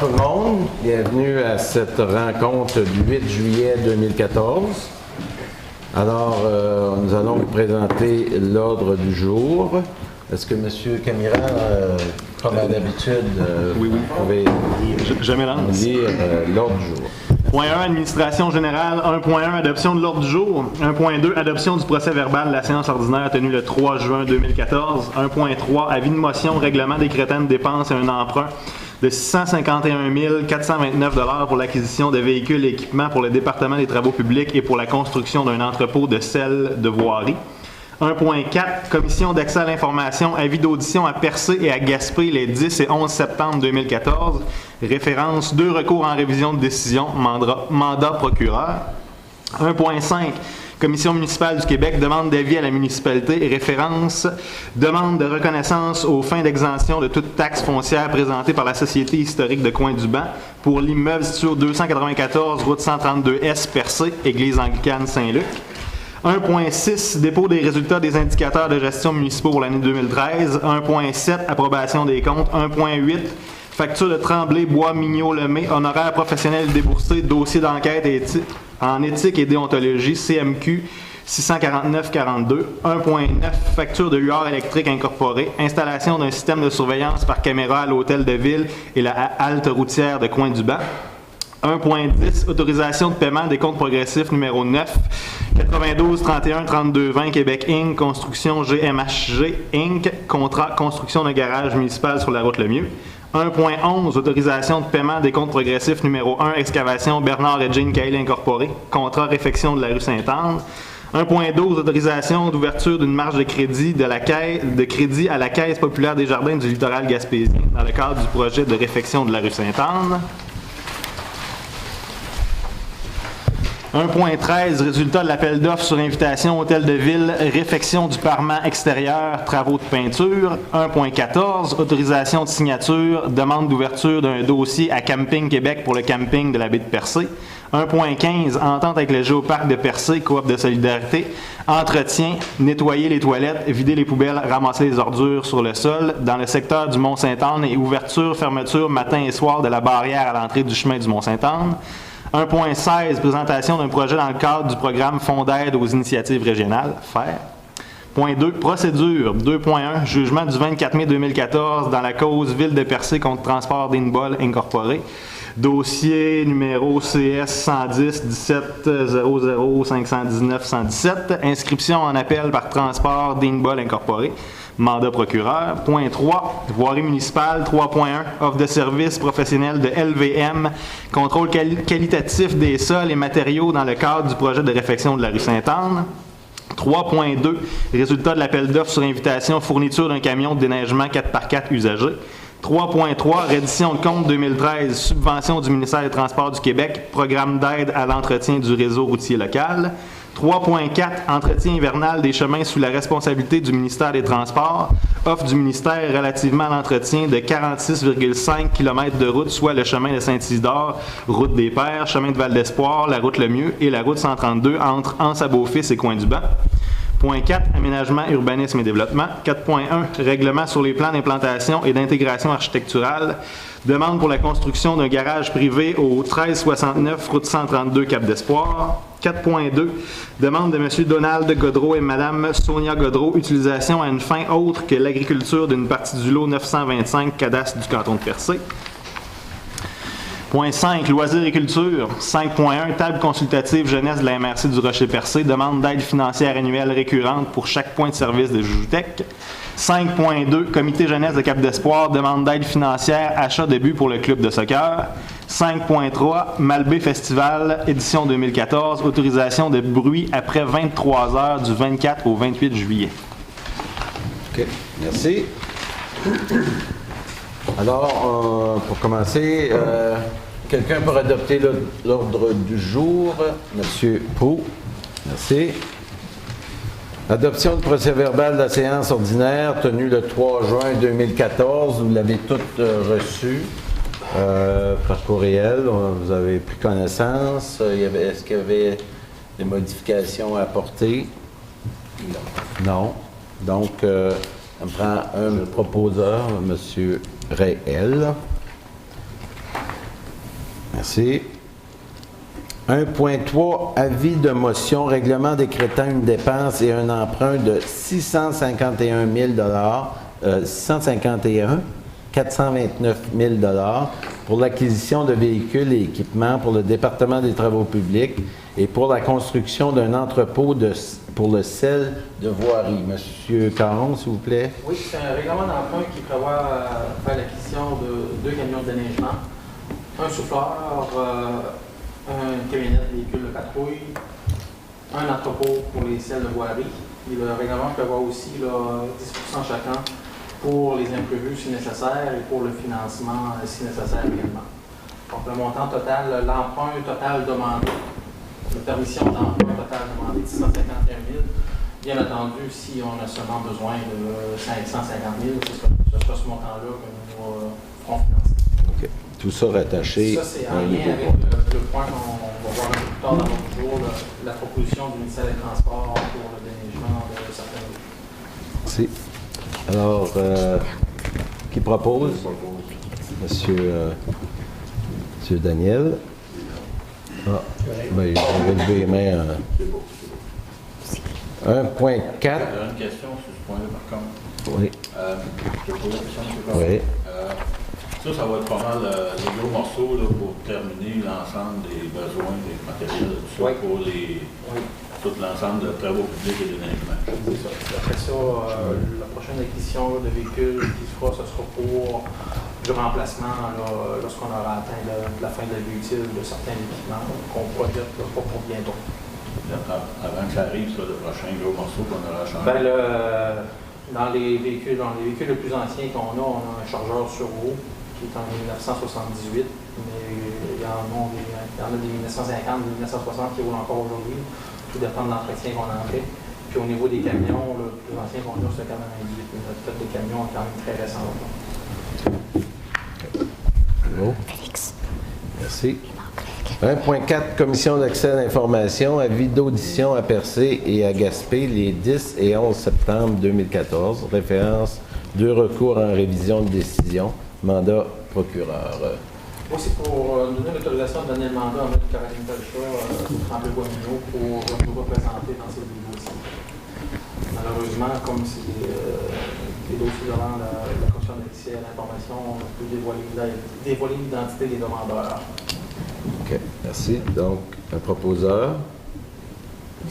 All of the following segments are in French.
tout le monde. Bienvenue à cette rencontre du 8 juillet 2014. Alors, nous allons vous présenter l'ordre du jour. Est-ce que M. Camiran, comme à d'habitude, oui. vous pouvez lire l'ordre du jour? Point 1, administration générale. 1.1, adoption de l'ordre du jour. 1.2, adoption du procès verbal de la séance ordinaire tenue le 3 juin 2014. 1.3, avis de motion, règlement décrétant une dépense et un emprunt de 651 429 $ pour l'acquisition de véhicules et équipements pour le département des travaux publics et pour la construction d'un entrepôt de sel de voirie. 1.4, commission d'accès à l'information, avis d'audition à Percé et à Gaspé les 10 et 11 septembre 2014. Référence, 2 recours en révision de décision, mandat procureur. 1.5, Commission municipale du Québec, demande d'avis à la municipalité. Référence, demande de reconnaissance aux fins d'exemption de toute taxe foncière présentée par la Société historique de Coin-du-Banc pour l'immeuble situé au 294 route 132S Percé, Église anglicane Saint-Luc. 1.6, dépôt des résultats des indicateurs de gestion municipaux pour l'année 2013. 1.7, approbation des comptes. 1.8, facture de Tremblay, Bois, Mignot, Lemay, honoraires professionnels déboursés, dossier d'enquête en éthique et déontologie, CMQ 649-42. 1.9, facture de UR électrique incorporée, installation d'un système de surveillance par caméra à l'hôtel de ville et la halte routière de Coin-du-Banc. 1.10, autorisation de paiement des comptes progressifs numéro 9, 92 31 32 20 Québec Inc., construction GMHG Inc., contrat construction d'un garage municipal sur la route Lemieux. 1.11, autorisation de paiement des comptes progressifs numéro 1, excavation Bernard et Jean Cahill Incorporé, contrat réfection de la rue Sainte-Anne. 1.12, autorisation d'ouverture d'une marge de crédit à la Caisse populaire des jardins du littoral gaspésien dans le cadre du projet de réfection de la rue Sainte-Anne. 1.13, résultat de l'appel d'offres sur invitation Hôtel de Ville, réfection du parement extérieur, travaux de peinture. 1.14, autorisation de signature, demande d'ouverture d'un dossier à Camping Québec pour le camping de la baie de Percé. 1.15, entente avec le Géoparc de Percé, coop de solidarité, entretien, nettoyer les toilettes, vider les poubelles, ramasser les ordures sur le sol dans le secteur du Mont-Sainte-Anne et ouverture, fermeture matin et soir de la barrière à l'entrée du chemin du Mont-Sainte-Anne. 1.16, présentation d'un projet dans le cadre du programme Fonds d'aide aux initiatives régionales, FAIR. Point 2, procédure. 2.1, jugement du 24 mai 2014 dans la cause Ville de Percé contre Transport d'Inbol Incorporé. Dossier numéro CS 110 17 00 519 117. Inscription en appel par Transport d'Inbol Incorporé. Mandat procureur. Point 3, voirie municipale. 3.1, offre de services professionnels de LVM, contrôle qualitatif des sols et matériaux dans le cadre du projet de réfection de la rue Sainte-Anne. 3.2, résultat de l'appel d'offres sur invitation, fourniture d'un camion de déneigement 4x4 usagé. 3.3, reddition de compte 2013, subvention du ministère des Transports du Québec, programme d'aide à l'entretien du réseau routier local. 3.4, entretien hivernal des chemins sous la responsabilité du ministère des Transports, offre du ministère relativement à l'entretien de 46,5 km de route, soit le chemin de Saint-Isidore, route des Pères, chemin de Val-d'Espoir, la route Lemieux et la route 132 entre Anse-à-Beaufils et Coin-du-Banc. Point 4, aménagement, urbanisme et développement. 4.1, règlement sur les plans d'implantation et d'intégration architecturale. Demande pour la construction d'un garage privé au 1369 route 132 Cap d'Espoir. 4.2, demande de M. Donald Godreau et Mme Sonia Godreau, utilisation à une fin autre que l'agriculture d'une partie du lot 925 cadastre du canton de Percé. Point 5, loisirs et culture. 5.1, table consultative jeunesse de la MRC du Rocher-Percé, demande d'aide financière annuelle récurrente pour chaque point de service de Jujutec. 5.2, comité jeunesse de Cap d'Espoir, demande d'aide financière, achat de buts pour le club de soccer. 5.3, Malbaie Festival, édition 2014, autorisation de bruit après 23 heures du 24 au 28 juillet. OK, merci. Alors, pour commencer, quelqu'un pour adopter l'ordre du jour? Monsieur Proulx. Merci. Adoption du procès-verbal de la séance ordinaire tenue le 3 juin 2014. Vous l'avez toutes reçu par courriel. Vous avez pris connaissance. Est-ce qu'il y avait des modifications à apporter? Non. Donc, on prend un proposeur, M. Réel. Merci. 1.3, avis de motion, règlement décrétant une dépense et un emprunt de 651 429 000 pour l'acquisition de véhicules et équipements pour le département des travaux publics et pour la construction d'un entrepôt pour le sel de voirie. Monsieur Caron, s'il vous plaît. Oui, c'est un règlement d'emprunt qui prévoit faire l'acquisition de 2 camions de déneigement, un souffleur, une camionnette véhicule de patrouille, un entrepôt pour les selles de voirie. Et le règlement prévoit aussi là, 10% chacun pour les imprévus si nécessaire et pour le financement si nécessaire également. Donc le montant total, l'emprunt total demandé, la permission d'emprunt total demandé de 651 000. Bien entendu, si on a seulement besoin de 550 000, ce sera ce montant-là que nous ferons financer. OK. Tout ça rattaché. Ça, c'est en lien avec le point qu'on va voir un peu plus tard dans notre jour, la proposition du ministère des Transports pour le déneigement de certaines rues. Merci. Alors, qui propose? Monsieur Daniel. Ah, ben, je vais lever les mains. 1.4. Une question sur ce point-là, par contre. Oui. Je vais poser la question, M. Caron. Oui. Ça va être pas mal les gros morceaux là, pour terminer l'ensemble des besoins des matériels, tout ça, pour tout l'ensemble de travaux publics et d'énergement. C'est ça. Après ça, la prochaine acquisition de véhicules qui se fera, ce sera pour du remplacement lorsqu'on aura atteint la fin de la vie utile de certains équipements qu'on projette pas pour bientôt. Avant que ça arrive, ça, le prochain gros morceau qu'on aura changé. Ben, dans les véhicules les plus anciens qu'on a, on a un chargeur sur roue qui est en 1978, mais il y en a des 1950, des 1960 qui roulent encore aujourd'hui. Tout dépend de l'entretien qu'on en fait. Puis au niveau des camions, le plus ancien qu'on a, c'est le 98. Notre flotte de camions est quand même très récente. Bon. Merci. 1.4, Commission d'accès à l'information, avis d'audition à Percé et à Gaspé les 10 et 11 septembre 2014. Référence 2 recours en révision de décision. Mandat procureur. Moi, c'est pour nous donner l'autorisation de donner le mandat à M. Caroline Pelchat, Tremblay-Boileau, pour nous représenter dans ces deux dossiers. Malheureusement, comme c'est les dossiers devant la Commission d'accès à l'information, on peut dévoiler l'identité des demandeurs. OK. Merci. Donc, un proposeur,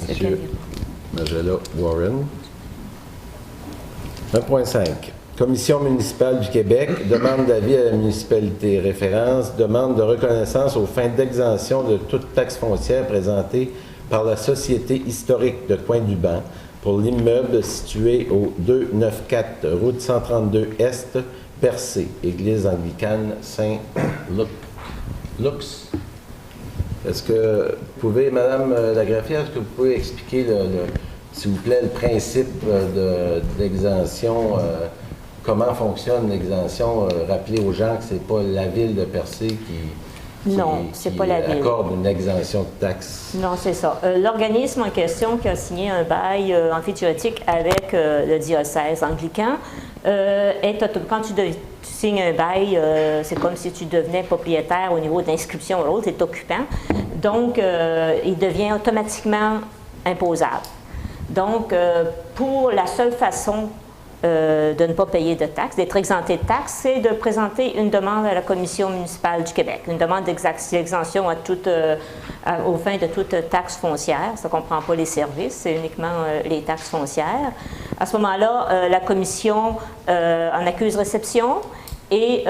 M. Magella Warren. 1.5. Commission municipale du Québec, demande d'avis à la municipalité. Référence, demande de reconnaissance aux fins d'exemption de toute taxe foncière présentée par la Société historique de Coin-du-Banc pour l'immeuble situé au 294 route 132 Est, Percé, Église anglicane Saint-Lux. Est-ce que vous pouvez, Madame Lagraffière, est-ce que vous pouvez expliquer, s'il vous plaît, le principe d'exemption, comment fonctionne l'exemption? Rappelez aux gens que ce n'est pas la ville de Percé qui accorde une exemption de taxes. Non, c'est ça. L'organisme en question qui a signé un bail amphithéotique avec le diocèse anglican, quand tu signes un bail, c'est comme si tu devenais propriétaire au niveau d'inscription ou l'autre, tu es occupant. Donc, il devient automatiquement imposable. Donc, pour la seule façon de ne pas payer de taxes, d'être exempté de taxes, c'est de présenter une demande à la Commission municipale du Québec, une demande d'exemption aux fins de toute taxe foncière. Ça ne comprend pas les services, c'est uniquement les taxes foncières. À ce moment-là, la Commission en accuse réception et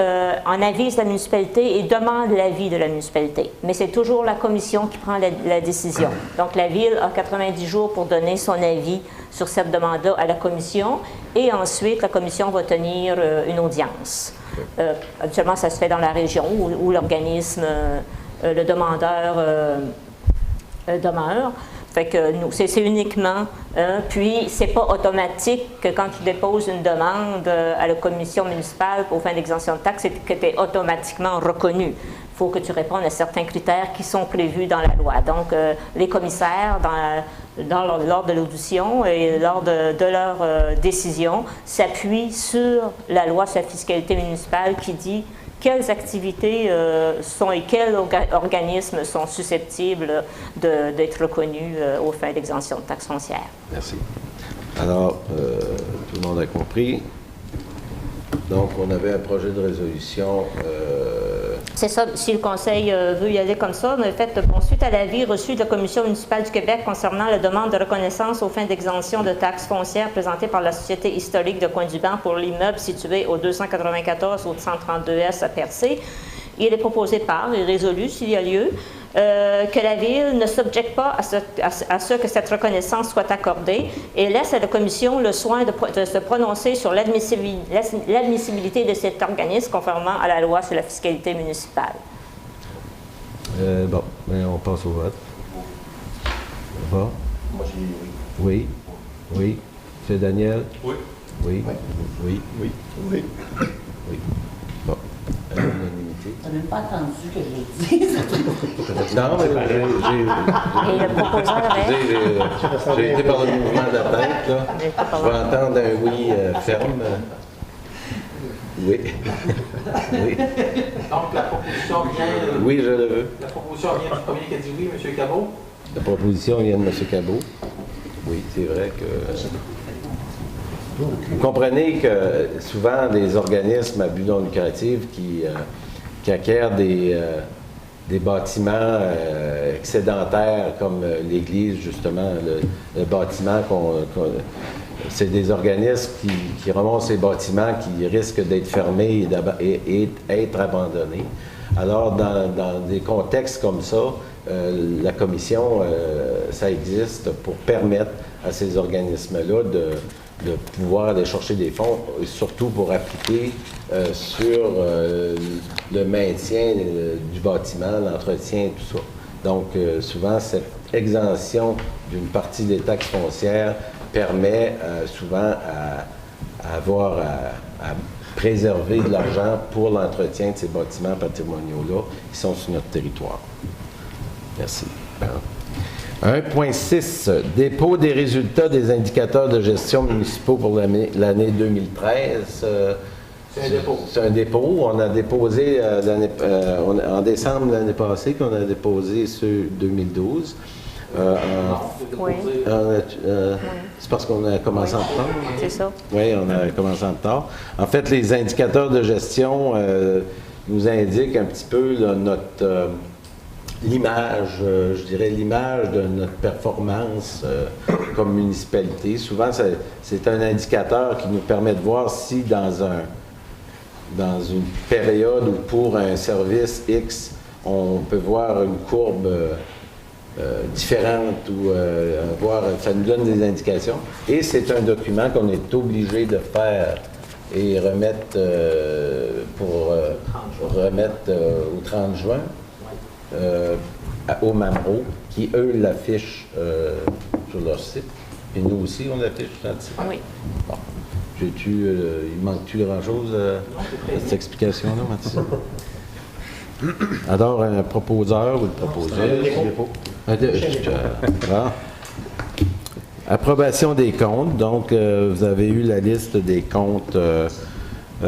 en avise la municipalité et demande l'avis de la municipalité. Mais c'est toujours la Commission qui prend la décision. Donc, la Ville a 90 jours pour donner son avis sur cette demande-là à la Commission et ensuite, la Commission va tenir une audience. Habituellement, ça se fait dans la région où l'organisme, le demandeur demeure. Fait que c'est uniquement, puis c'est pas automatique que quand tu déposes une demande à la commission municipale pour fin d'exemption de taxes, c'est que tu es automatiquement reconnu. Il faut que tu répondes à certains critères qui sont prévus dans la loi. Donc, les commissaires, lors de l'audition et lors de leur décision, s'appuient sur la loi sur la fiscalité municipale qui dit quelles activités sont et quels organismes sont susceptibles d'être reconnus aux fins d'exemption de taxes foncières. Merci. Alors, tout le monde a compris. Donc, on avait un projet de résolution. C'est ça, si le Conseil veut y aller comme ça, mais fait, bon, suite à l'avis reçu de la Commission municipale du Québec concernant la demande de reconnaissance aux fins d'exemption de taxes foncières présentée par la Société historique de Coin-du-Banc pour l'immeuble situé au 294 au 132S à Percé, il est proposé par et résolu, s'il y a lieu, que la Ville ne s'objecte pas à ce que cette reconnaissance soit accordée et laisse à la Commission le soin de se prononcer sur l'admissibilité de cet organisme conformément à la loi sur la fiscalité municipale. Bon, ben, on passe au vote. Bon. Moi, j'ai dit Oui. Oui. C'est Daniel? Oui. Oui. Oui. oui. Oui. Oui. Bon. À l'unanimité. Tu n'as même pas attendu que je le dise. Non, mais Et le proposeur est... j'ai été par le mouvement de la tête, là. Je vais entendre un oui ferme. Oui. Oui. Donc, la proposition vient... Oui, je le veux. La proposition vient du premier qui a dit oui, M. Cabot. La proposition vient de M. Cabot. Oui, c'est vrai que... Vous comprenez que souvent, des organismes à but non lucratif qui acquièrent des bâtiments excédentaires comme l'église, justement, le bâtiment c'est des organismes qui remontent ces bâtiments qui risquent d'être fermés et être abandonnés. Alors, dans des contextes comme ça, la commission, ça existe pour permettre à ces organismes-là de pouvoir aller chercher des fonds, surtout pour appliquer sur le maintien du bâtiment, l'entretien, tout ça. Donc, souvent, cette exemption d'une partie des taxes foncières permet souvent à préserver de l'argent pour l'entretien de ces bâtiments patrimoniaux-là qui sont sur notre territoire. Merci. 1.6, dépôt des résultats des indicateurs de gestion municipaux pour l'année 2013. C'est un dépôt. C'est un dépôt. On a déposé en décembre l'année passée, qu'on a déposé sur 2012. Oui. C'est parce qu'on a commencé en retard. C'est ça. Oui, on a commencé en retard. En fait, les indicateurs de gestion nous indiquent un petit peu là, l'image, je dirais l'image de notre performance comme municipalité. Souvent, c'est un indicateur qui nous permet de voir si dans une période où pour un service X, on peut voir une courbe différente ou ça nous donne des indications. Et c'est un document qu'on est obligé de faire et remettre remettre au 30 juin. Au MAMRO, qui, eux, l'affichent sur leur site. Et nous aussi, on l'affiche sur notre site. Oui. Bon. Il manque-tu grand-chose à cette explication-là, Mathis? Alors, un proposeur ou une proposeuse? Approbation des comptes. Donc, vous avez eu la liste des comptes. On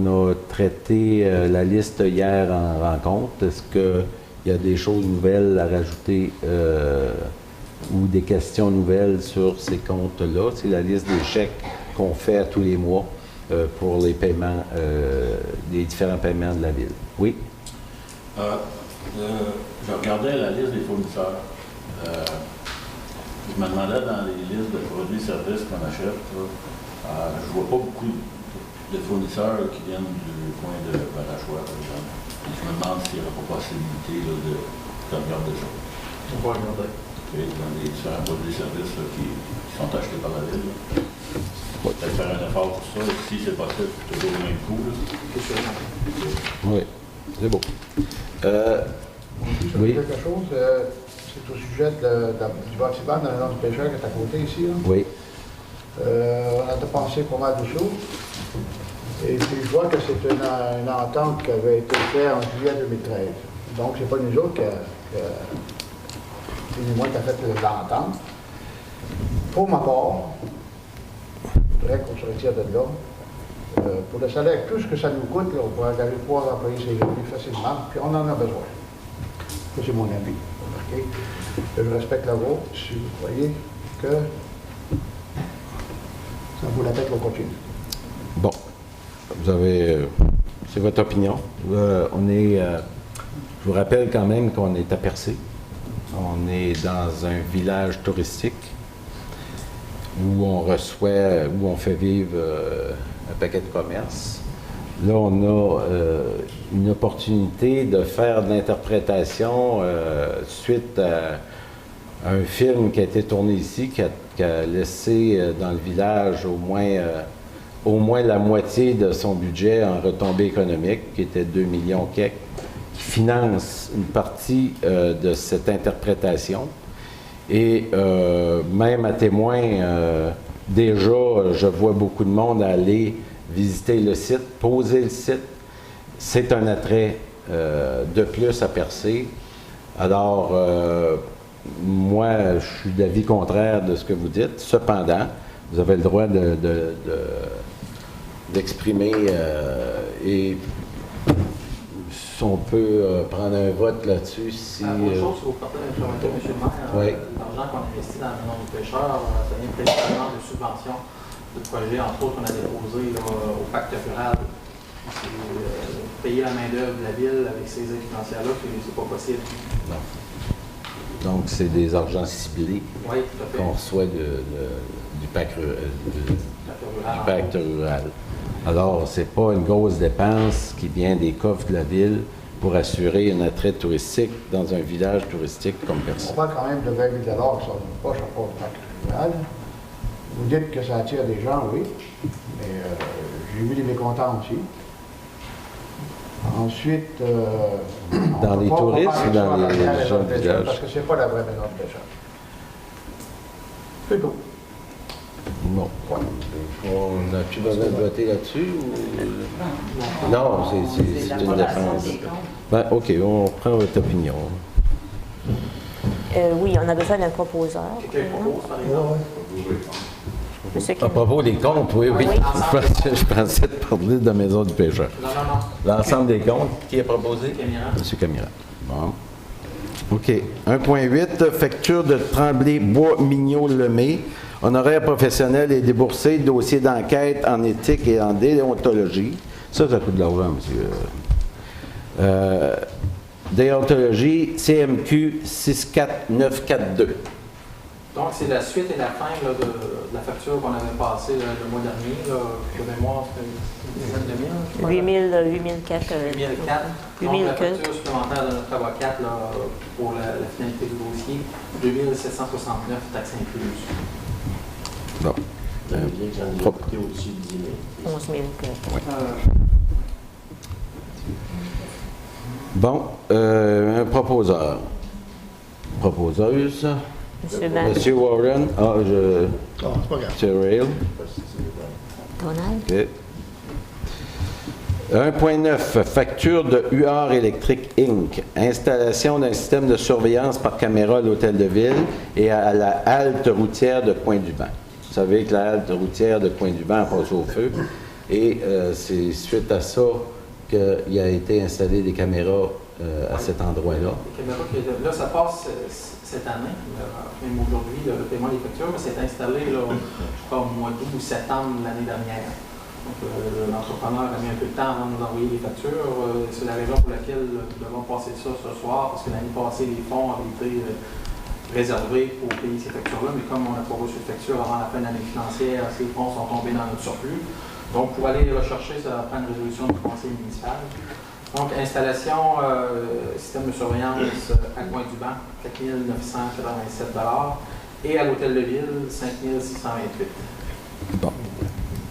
a traité la liste hier en rencontre. Est-ce qu'il y a des choses nouvelles à rajouter ou des questions nouvelles sur ces comptes-là? C'est la liste des chèques qu'on fait à tous les mois pour les paiements, les différents paiements de la Ville. Oui? Je regardais la liste des fournisseurs. Je me demandais dans les listes de produits et services qu'on achète, je vois pas beaucoup de fournisseurs qui viennent du coin de Barachois, par exemple. Et je me demande s'il n'y aurait pas possibilité là, de regarder ça. On va regarder. Dans les différents produits et services là, qui sont achetés par la Ville. Peut-être faire un effort pour ça. Si c'est possible, c'est toujours le même coût. Oui, c'est beau. Oui. Quelque chose, c'est au sujet du bâtiment dans le nom du pêcheur qui est à côté ici. Là. Oui. On a dépensé pas mal de choses. Et puis je vois que c'est une entente qui avait été faite en juillet 2013. Donc c'est pas nous autres c'est nous qui a fait l'entente. Pour ma part, je voudrais qu'on se retire de là. pour le salaire, tout ce que ça nous coûte, là, on pourrait engager 3 employés CGP facilement, puis on en a besoin. Ça, c'est mon avis. Okay. Je respecte la vôtre, si vous croyez que ça vaut la peine qu'on continue. Bon, vous avez... c'est votre opinion. Je vous rappelle quand même qu'on est à Percé. On est dans un village touristique où on reçoit, où on fait vivre un paquet de commerces. Là, on a une opportunité de faire de l'interprétation suite à un film qui a été tourné ici, qui a laissé dans le village au moins la moitié de son budget en retombées économiques, qui était 2 millions quelques, qui finance une partie de cette interprétation. Et même à témoin, déjà, je vois beaucoup de monde aller visiter le site, poser le site. C'est un attrait de plus à Percé. Alors, moi, je suis d'avis contraire de ce que vous dites. Cependant, vous avez le droit d'exprimer et si on peut prendre un vote là-dessus. Si, autre chose, si vous partez d'information, M. le maire, oui. l'argent qu'on investit dans le nom du pêcheur, ça vient principalement de subventions de projets, entre autres, qu'on a déposé là, au pacte rural. Payer la main-d'œuvre de la ville avec ces aides financières-là, c'est pas possible. Non. Donc, c'est des argents ciblés oui, tout à fait. qu'on reçoit du pacte rural. Alors, ce n'est pas une grosse dépense qui vient des coffres de la ville pour assurer un attrait touristique dans un village touristique comme Percé. On parle quand même de 20 000 qui sortent d'une poche à part du pacte rural. Vous dites que ça attire des gens, oui, mais j'ai vu des mécontents aussi. Ensuite, dans les touristes ou dans les gens du village? Parce que c'est pas la vraie maison de pêcheur. C'est tout. Bon. Ouais. On n'a plus besoin de voter là-dessus? Ou... Non, c'est une défense. Ben, OK, on prend votre opinion. Oui, on a besoin d'un proposeur. Quelqu'un propose, par exemple? Monsieur À propos des comptes, oui. Oui. Je pensais te parler de la maison du pêcheur. Non. L'ensemble des comptes, qui a proposé? Camiran. M. Camiran. Bon. OK. 1.8, facture de Tremblay-Bois-Mignot-Lemay. Honoraires professionnels et déboursés, dossier d'enquête en éthique et en déontologie. Ça coûte de l'argent, monsieur. Déontologie, CMQ 64942. Donc, c'est la suite et la fin là, de la facture qu'on avait passée le mois dernier. Là, de mémoire, c'était une dizaine de mille. 8004. 8004. Donc, la facture supplémentaire de notre avocate là, pour la finalité du dossier, 2769, taxes incluses. Bon. Ça veut dire que j'en ai coûté au-dessus de 10 000. 11 000. Oui. Bon, un proposeur. Proposeuse. Monsieur Van Monsieur Warren. Ah, c'est pas grave. Monsieur Rail. Donald. OK. 1.9, facture de UR Electric Inc. Installation d'un système de surveillance par caméra à l'hôtel de ville et à la halte routière de Pointe-du-Banc. Vous savez que la halte routière de Pointe-du-Banc a passé au feu et c'est suite à ça qu'il a été installé des caméras à cet endroit-là. Les caméras, là, ça passe cette année, même aujourd'hui, le paiement des factures, mais c'est installé, là, je crois, au mois d'août ou septembre de l'année dernière. Donc, l'entrepreneur a mis un peu de temps avant de nous envoyer les factures. C'est la raison pour laquelle nous devons passer ça ce soir, parce que l'année passée, les fonds avaient été réservés pour payer ces factures-là, mais comme on n'a pas reçu de facture avant la fin de l'année financière, ces fonds sont tombés dans notre surplus. Donc, pour aller les rechercher, ça va prendre une résolution du conseil municipal. Donc, installation, système de surveillance à Pointe-du-Banc, 4 987 $. Et à l'hôtel de ville, 5 628 $. Bon.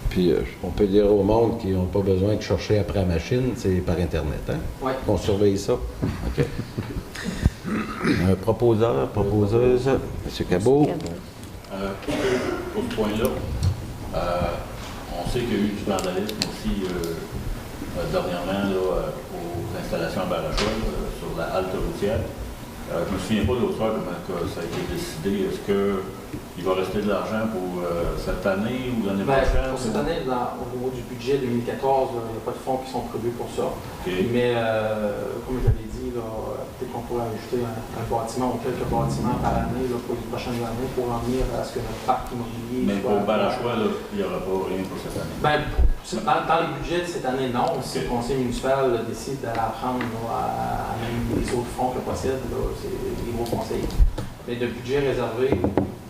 Puis, on peut dire au monde qu'ils n'ont pas besoin de chercher après la machine, c'est par Internet, hein? Oui. On surveille ça. OK. Un proposeur, proposeuse, M. Cabot. Pour ce point-là, on sait qu'il y a eu du vandalisme aussi dernièrement là, aux installations à Barachois, sur la halte routière. Je me souviens pas de l'autre soir comment que ça a été décidé. Est-ce qu'il va rester de l'argent pour cette année ou l'année prochaine? Pour cette année, au niveau du budget 2014, il n'y a pas de fonds qui sont prévus pour ça. Okay. Mais comme je l'avais dit, peut-être qu'on pourrait ajouter un bâtiment ou quelques bâtiments par année pour les prochaines années pour en venir à ce que notre parc immobilier mais soit... pour Barachois, il n'y aura pas rien pour cette année? Dans les budgets de cette année, non. Si le conseil municipal décide d'aller apprendre à même les autres fonds que possède, c'est les gros conseils. Mais de budget réservé,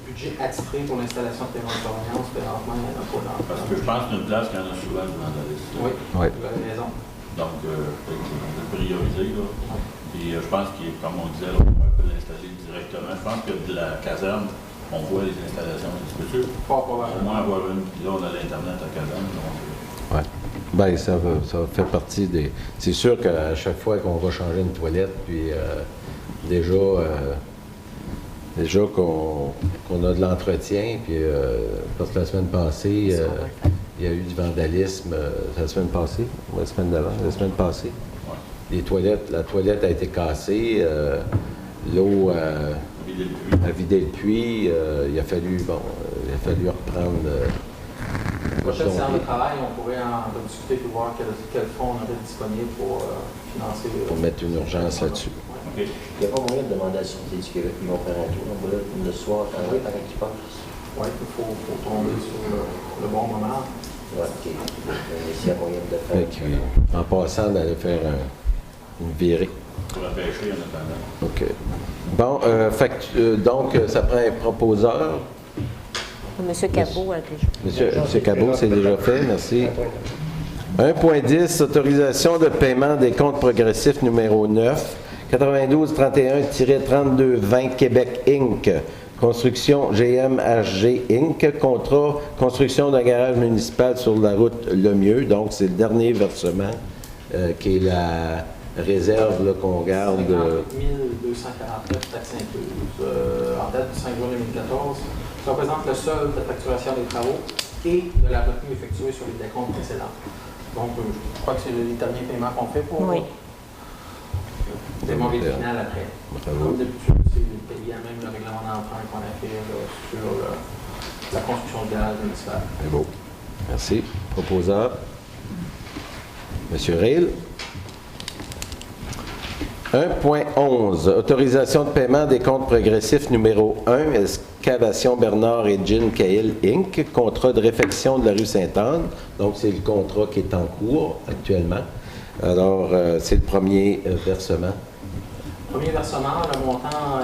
budget attitré pour l'installation de caméras de surveillance, présentement, il n'y en a pas dans. Parce que je pense que c'est une place qui en a souvent du vandalisme. Oui, Oui. vous avez raison. Donc, de prioriser, là. Puis je pense qu'il, comme on disait, on peut l'installer directement. Je pense que de la caserne, on voit les installations. C'est sûr. Pas probablement. Au moins avoir une, puis là, on a l'Internet à caserne. Oui. Bien, ça fait partie des... C'est sûr qu'à chaque fois qu'on va changer une toilette, puis déjà qu'on a de l'entretien, puis parce que la semaine passée, il y a eu du vandalisme, la semaine passée, ou la semaine d'avant, la semaine passée. Ouais. La toilette a été cassée, l'eau a vidé le puits, il a fallu reprendre... La prochaine séance de travail, on pourrait en discuter et voir quel fonds on aurait disponible pour financer... Pour mettre une urgence là-dessus. Okay. Il n'y a pas moyen de demander à la Sûreté du Québec qu'ils vont faire un tour. On va là le soir, quand même, pendant qu'ils passent. Oui, il faut tomber sur le bon moment. Oui, OK. S'il y a moyen de faire. Fait que, en passant, d'aller faire une virée. Pour la pêcher en attendant. OK. Bon, donc, ça prend un proposeur. Monsieur Cabot a déjà. Monsieur Cabot, c'est déjà fait, merci. 1.10, autorisation de paiement des comptes progressifs numéro 9, 9231-3220 Québec Inc. Construction GMHG Inc. Contrat construction d'un garage municipal sur la route Lemieux. Donc, c'est le dernier versement qui est la réserve qu'on garde. 58 249 taxes incluses. En date du 5 juin 2014, ça représente le solde de facturation des travaux et de la retenue effectuée sur les décomptes précédents. Donc, je crois que c'est les derniers paiements qu'on fait pour Oui. le paiement final après. Bravo. Comme d'habitude, c'est payé à même le règlement d'emprunt qu'on a fait sur la construction de garage municipal. C'est beau. Merci. Proposeur. Monsieur Ril. 1.11, autorisation de paiement des comptes progressifs numéro 1, Excavation Bernard et Jean Cahill Inc., contrat de réfection de la rue Sainte-Anne. Donc, c'est le contrat qui est en cours actuellement. Alors, c'est le premier versement. Premier versement, le montant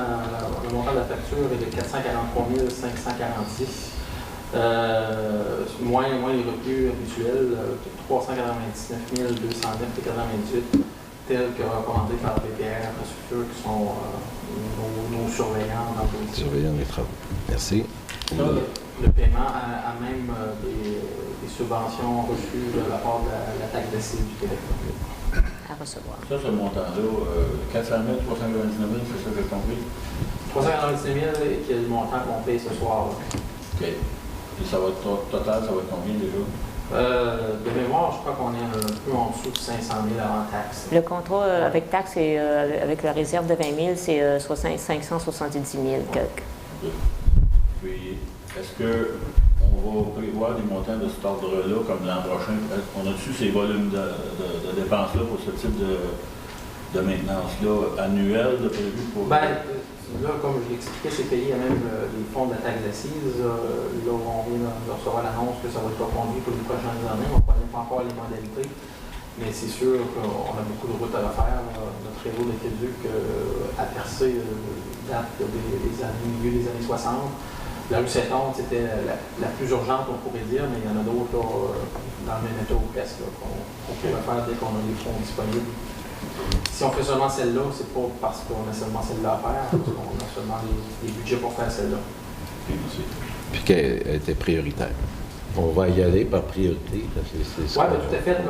de la facture est de 443 546. Moins les revenus habituels, 399 209,98, tels que recommandés par BPR Infrastructure, qui sont nos surveillants dans le Surveillant des travaux. Merci. Ça, le paiement a même des subventions reçues de la part de la taxe d'assises du Québec. À recevoir. Ça, ce montant-là, 400 000, 399 000, c'est ça que j'ai compris? 399 000, qui est le montant qu'on paye ce soir. OK. Et ça va être total, ça va être combien déjà? De mémoire, je crois qu'on est un peu en dessous de 500 000 avant taxe. Le contrat avec taxe et avec la réserve de 20 000, c'est 570 000 quelques. Okay. Puis, est-ce qu'on va prévoir des montants de cet ordre-là, comme l'an prochain? On a-tu ces volumes de dépenses-là pour ce type de maintenance-là annuelle de prévu pour... Là, comme je l'ai expliqué, c'est payé à même les fonds de la taxe d'assises. Là, on vient de recevoir l'annonce que ça va être reconduit pour les prochaines années. On ne connaît pas encore les modalités, mais c'est sûr qu'on a beaucoup de routes à refaire. Notre réseau de Québec a percé date des années, milieu des années 60. La rue Saint-Anne, c'était la plus urgente, on pourrait dire, mais il y en a d'autres dans le même état ou presque qu'on pourrait faire dès qu'on a les fonds disponibles. Si on fait seulement celle-là, c'est pas parce qu'on a seulement celle-là à faire, parce qu'on a seulement les budgets pour faire celle-là. Puis qu'elle était prioritaire. On va y aller par priorité. Oui, tout à fait. Là,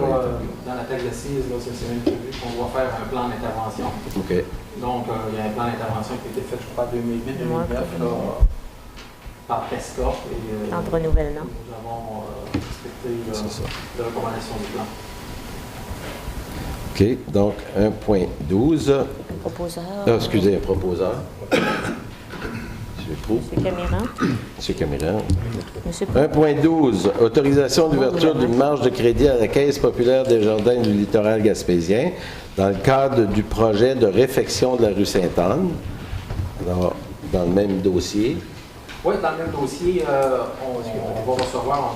dans la taxe d'assises, c'est même prévu qu'on va faire un plan d'intervention. OK. Donc, il y a un plan d'intervention qui a été fait, je crois, en 2008-2009 par PESCA. Plan de renouvellement. Nous avons respecté les recommandations du plan. OK. Donc, 1.12. Proposeur. Excusez, proposeur. Monsieur Proulx. M. Camiran. Monsieur Camiran. M. Proulx. 1.12. Autorisation d'ouverture d'une marge de crédit à la Caisse populaire des Jardins du littoral gaspésien dans le cadre du projet de réfection de la rue Sainte-Anne. Alors, dans le même dossier. Oui, dans le même dossier, on va recevoir,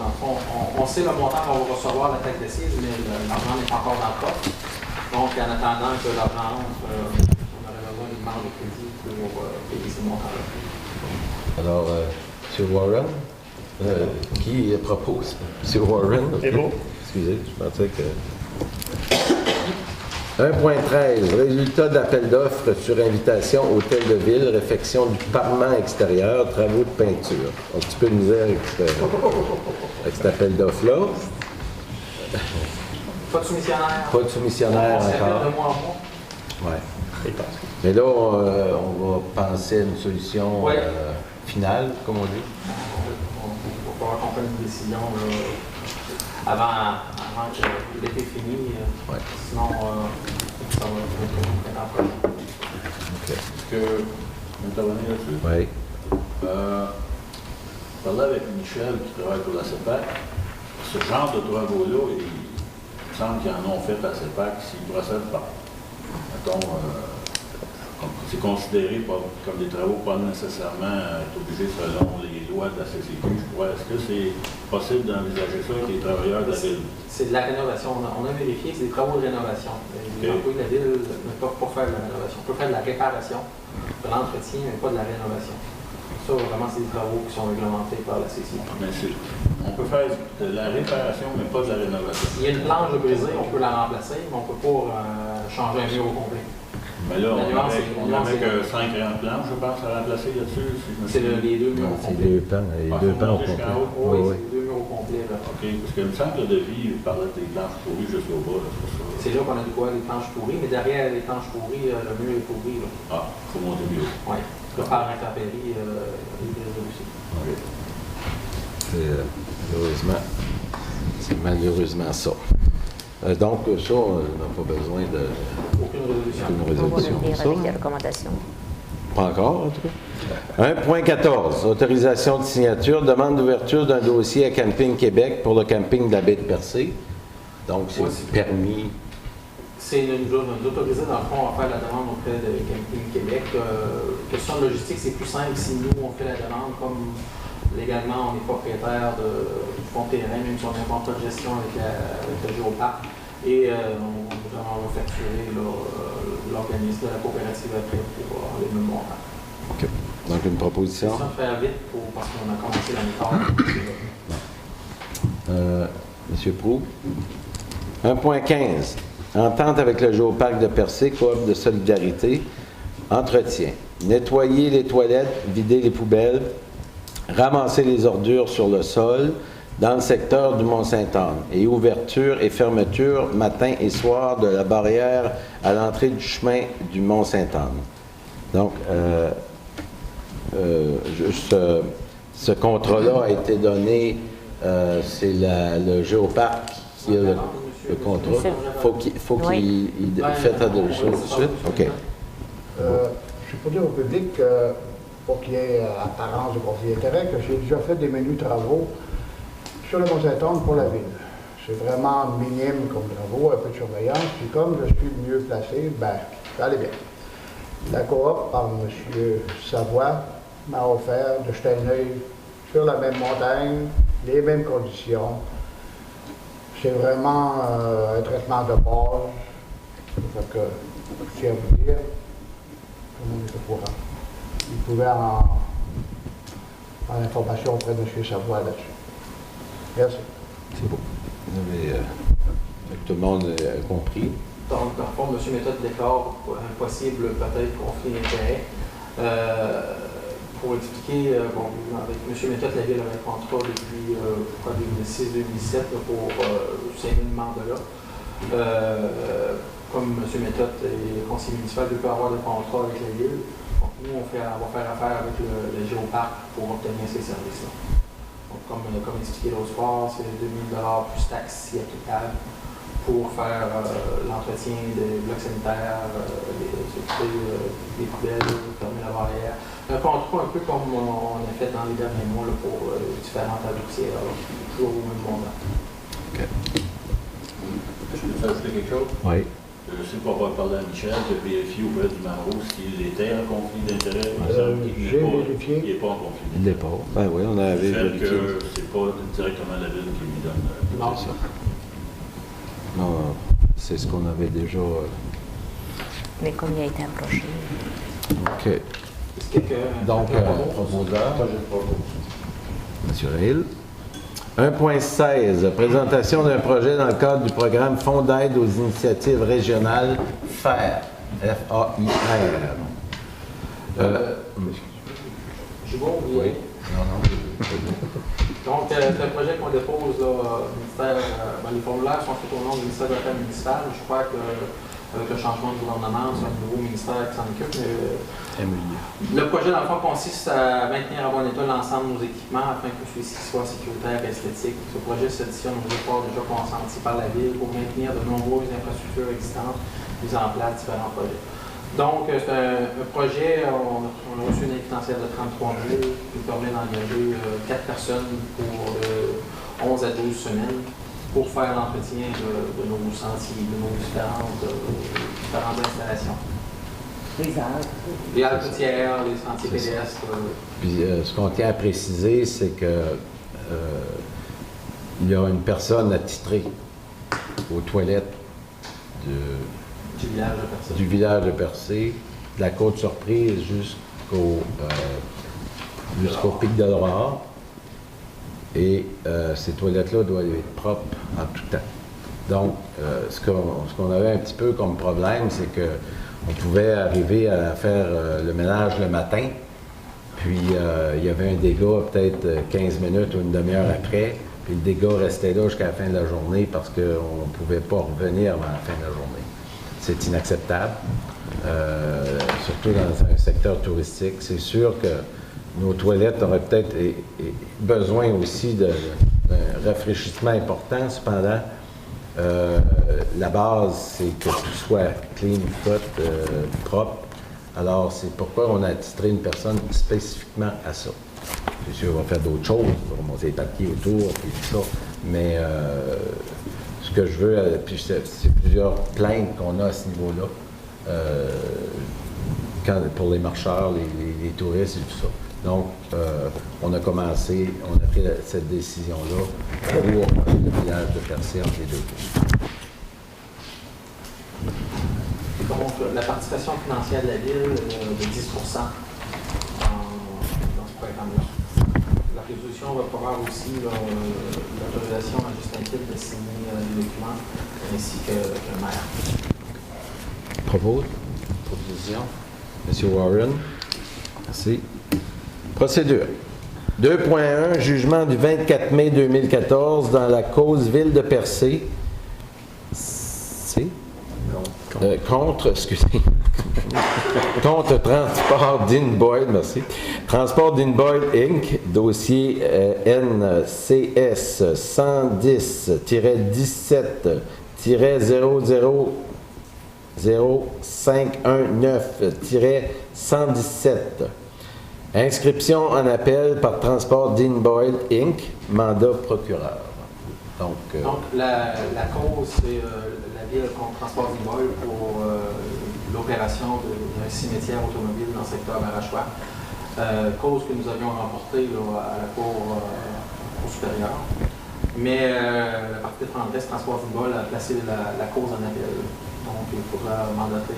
on sait le montant qu'on va recevoir la taxe d'assises, mais l'argent n'est pas encore dans le coffre. Donc, en attendant que l'argent entre, on aurait besoin d'une marge de crédit pour payer ce montant-là. Alors, M. Warren, qui propose? M. Warren? C'est beau. Excusez, je pensais que... 1.13. Résultat d'appel d'offres sur invitation Hôtel de Ville, réfection du parement extérieur, travaux de peinture. Un petit peu de misère avec cet appel d'offres-là. Pas de soumissionnaire. Pas de soumissionnaire On s'appelle encore. de mois en mois. Ouais. Mais là, on va penser à une solution Ouais. finale, comme on dit. On va falloir qu'on prenne une décision là, avant que l'été finisse. Ouais. Sinon, ça va être un projet. OK. Est-ce que je peux intervenir là-dessus? Oui. Je parlais avec Michel qui travaille pour la CEPAC. Ce genre de travaux-là, il me semble qu'ils en ont fait à la CEPAC s'ils procèdent pas. Mettons, c'est considéré comme des travaux pas nécessairement obligés selon les lois de la CCQ, je crois. Est-ce que c'est possible d'envisager ça avec les travailleurs de la ville? C'est de la rénovation. On a vérifié, c'est des travaux de rénovation. Les employés de la ville ne peuvent pas faire de la rénovation. On peut faire de la réparation, de l'entretien, mais pas de la rénovation. Ça, vraiment, c'est des travaux qui sont réglementés par la CCQ. Mais on peut faire de la réparation, mais pas de la rénovation. S'il y a une planche brisée, on peut la remplacer, mais on ne peut pas changer un mur au complet. Mais là, La nuance, on n'a que 5 grandes planches, je pense, à remplacer là-dessus. Si je me C'est souviens. les deux murs au C'est complet. deux pans, les Ah, deux faut pans au monter jusqu'en complet. haut? Oui, Oui, c'est les deux murs au complet. Là. OK, parce que il me semble que le devis parlait des planches pourries jusqu'au bas. Là, c'est pour ça. C'est là qu'on a de quoi les planches pourries, mais derrière les planches pourries, le mur est pourri. Là. Ah, il faut monter mieux. Oui. Par l'intempérie, il est brisé aussi. OK. C'est malheureusement ça. Donc, ça, on n'a pas besoin de... Aucune résolution. Aucune On va résolution. venir Ça, avec des recommandations. pas encore, en tout cas. 1.14. Autorisation de signature. Demande d'ouverture d'un dossier à Camping Québec pour le camping de la baie de Percé. Donc, c'est Oui. permis. C'est nous autoriser, dans le fond, à faire la demande auprès de Camping Québec. Question de logistique, c'est plus simple si nous, on fait la demande, comme légalement, on est propriétaire du fonds de terrain, même si on n'a pas de gestion avec le Géoparc. Et on va facturer l'organisme de la coopérative après pour les mêmes montants. OK. Donc, une proposition. C'est ça de faire vite parce qu'on a commencé l'année tard. Monsieur Proulx. 1.15. Entente avec le Géoparc de Percé, coop de solidarité. Entretien. Nettoyer les toilettes, vider les poubelles, ramasser les ordures sur le sol dans le secteur du Mont-Sainte-Anne et ouverture et fermeture matin et soir de la barrière à l'entrée du chemin du Mont-Sainte-Anne. Donc, ce contrat-là a été donné, c'est le Géoparc qui a le contrat. Faut qu'il fasse la chose tout de suite? OK. Je peux dire au public, pour qu'il y ait apparence de conflit d'intérêt, que j'ai déjà fait des menus travaux sur le Mont-Saint-Anne pour la ville. C'est vraiment minime comme travaux, un peu de surveillance, puis comme je suis le mieux placé, ben, ça allait bien. La coop, par M. Savoie, m'a offert de jeter un œil sur la même montagne, les mêmes conditions. C'est vraiment un traitement de base. Donc, je tiens à vous dire, tout le monde est au courant. Il pouvait en information auprès de M. Savoie là-dessus. Merci. C'est beau. Vous avez, tout le monde a compris. Donc, dans le fond, M. Méthode déclare un possible peut-être conflit d'intérêt. Pour expliquer, avec M. Méthode, la Ville avait un contrat depuis 2006-2017 pour 5 000 mandats-là. Comme M. Méthode est conseiller municipal, il peut avoir des contrats avec la Ville. Donc, nous, on va faire affaire avec le Géoparc pour obtenir ces services-là. Donc, comme expliqué l'autre soir, c'est 2 000 plus taxes si applicable pour faire l'entretien des blocs sanitaires, s'occuper des poubelles, fermer la barrière. Un contrat un peu comme on a fait dans les derniers mois là, pour différentes adoucières, toujours au même moment. Je peux ajouter quelque chose? Oui. Je sais qu'on va parler à Michel, de vérifier auprès du Maro s'il était en conflit d'intérêt. J'ai vérifié. Il n'est pas en conflit Il n'est pas. Ben oui, on avait Du fait vérifié. que c'est pas directement la ville qui lui donne. Non, C'est ça. Non, c'est ce qu'on avait déjà. Mais comme il a été approché. OK. est-ce que Donc, proposeur. M. Hill. 1.16, présentation d'un projet dans le cadre du programme Fonds d'aide aux initiatives régionales FAIR. F-A-I-R. Je vois, oui. Donc, c'est un projet qu'on dépose là, au ministère. Les formulaires sont faits au nom du ministère de l'Affaires municipales. Je crois que avec le changement de gouvernement, c'est un nouveau ministère qui s'en occupe. Le projet, dans le fond, consiste à maintenir à bon état l'ensemble de nos équipements afin que celui-ci soit sécuritaire et esthétique. Ce projet s'additionne aux efforts déjà consentis par la Ville pour maintenir de nombreuses infrastructures existantes mises en place différents projets. Donc, c'est un projet, on a reçu une aide financière de 33 000 qui permet d'engager 4 personnes pour 11 à 12 semaines pour faire l'entretien de nos sentiers, de nos différentes installations. Les arbres. Les halles routières, les sentiers pédestres. Puis ce qu'on tient à préciser, c'est que il y a une personne attitrée aux toilettes du village de Percé, de la Côte-Surprise jusqu'au Pic de l'Aurore. Et ces toilettes-là doivent être propres en tout temps. Donc, ce qu'on avait un petit peu comme problème, c'est qu'on pouvait arriver à faire le ménage le matin, puis il y avait un dégât peut-être 15 minutes ou une demi-heure après, puis le dégât restait là jusqu'à la fin de la journée parce qu'on ne pouvait pas revenir avant la fin de la journée. C'est inacceptable, surtout dans un secteur touristique. C'est sûr que nos toilettes auraient peut-être besoin aussi d'un rafraîchissement important. Cependant, la base, c'est que tout soit clean, cut, propre. Alors, c'est pourquoi on a attitré une personne spécifiquement à ça. C'est sûr, on va faire d'autres choses, on va remonter les papiers autour, puis tout ça. Mais ce que je veux, puis c'est plusieurs plaintes qu'on a à ce niveau-là, pour les marcheurs, les touristes et tout ça. Donc, on a commencé, on a pris cette décision-là pour le village de Percé entre les deux. Donc, la participation financière de la Ville de 10 dans ce programme-là. La résolution va prévoir aussi l'autorisation à Justin Kidd de signer les documents ainsi que le maire. Proposition. M. Warren. Merci. Procédure. 2.1, jugement du 24 mai 2014 dans la cause Ville de Percé. Contre Transport d'Inboyle, merci. Transport d'Inboyle Inc., dossier NCS 110-000-519-117. Inscription en appel par Transport d'Inboyle Inc., mandat procureur. Donc la cause, c'est la Ville contre Transport d'Inboyle pour l'opération d'un cimetière automobile dans le secteur Marachois. Cause que nous avions remportée à la Cour supérieure. Mais la partie défenderesse Transport d'Inboyle a placé la cause en appel. Donc, il faudra mandater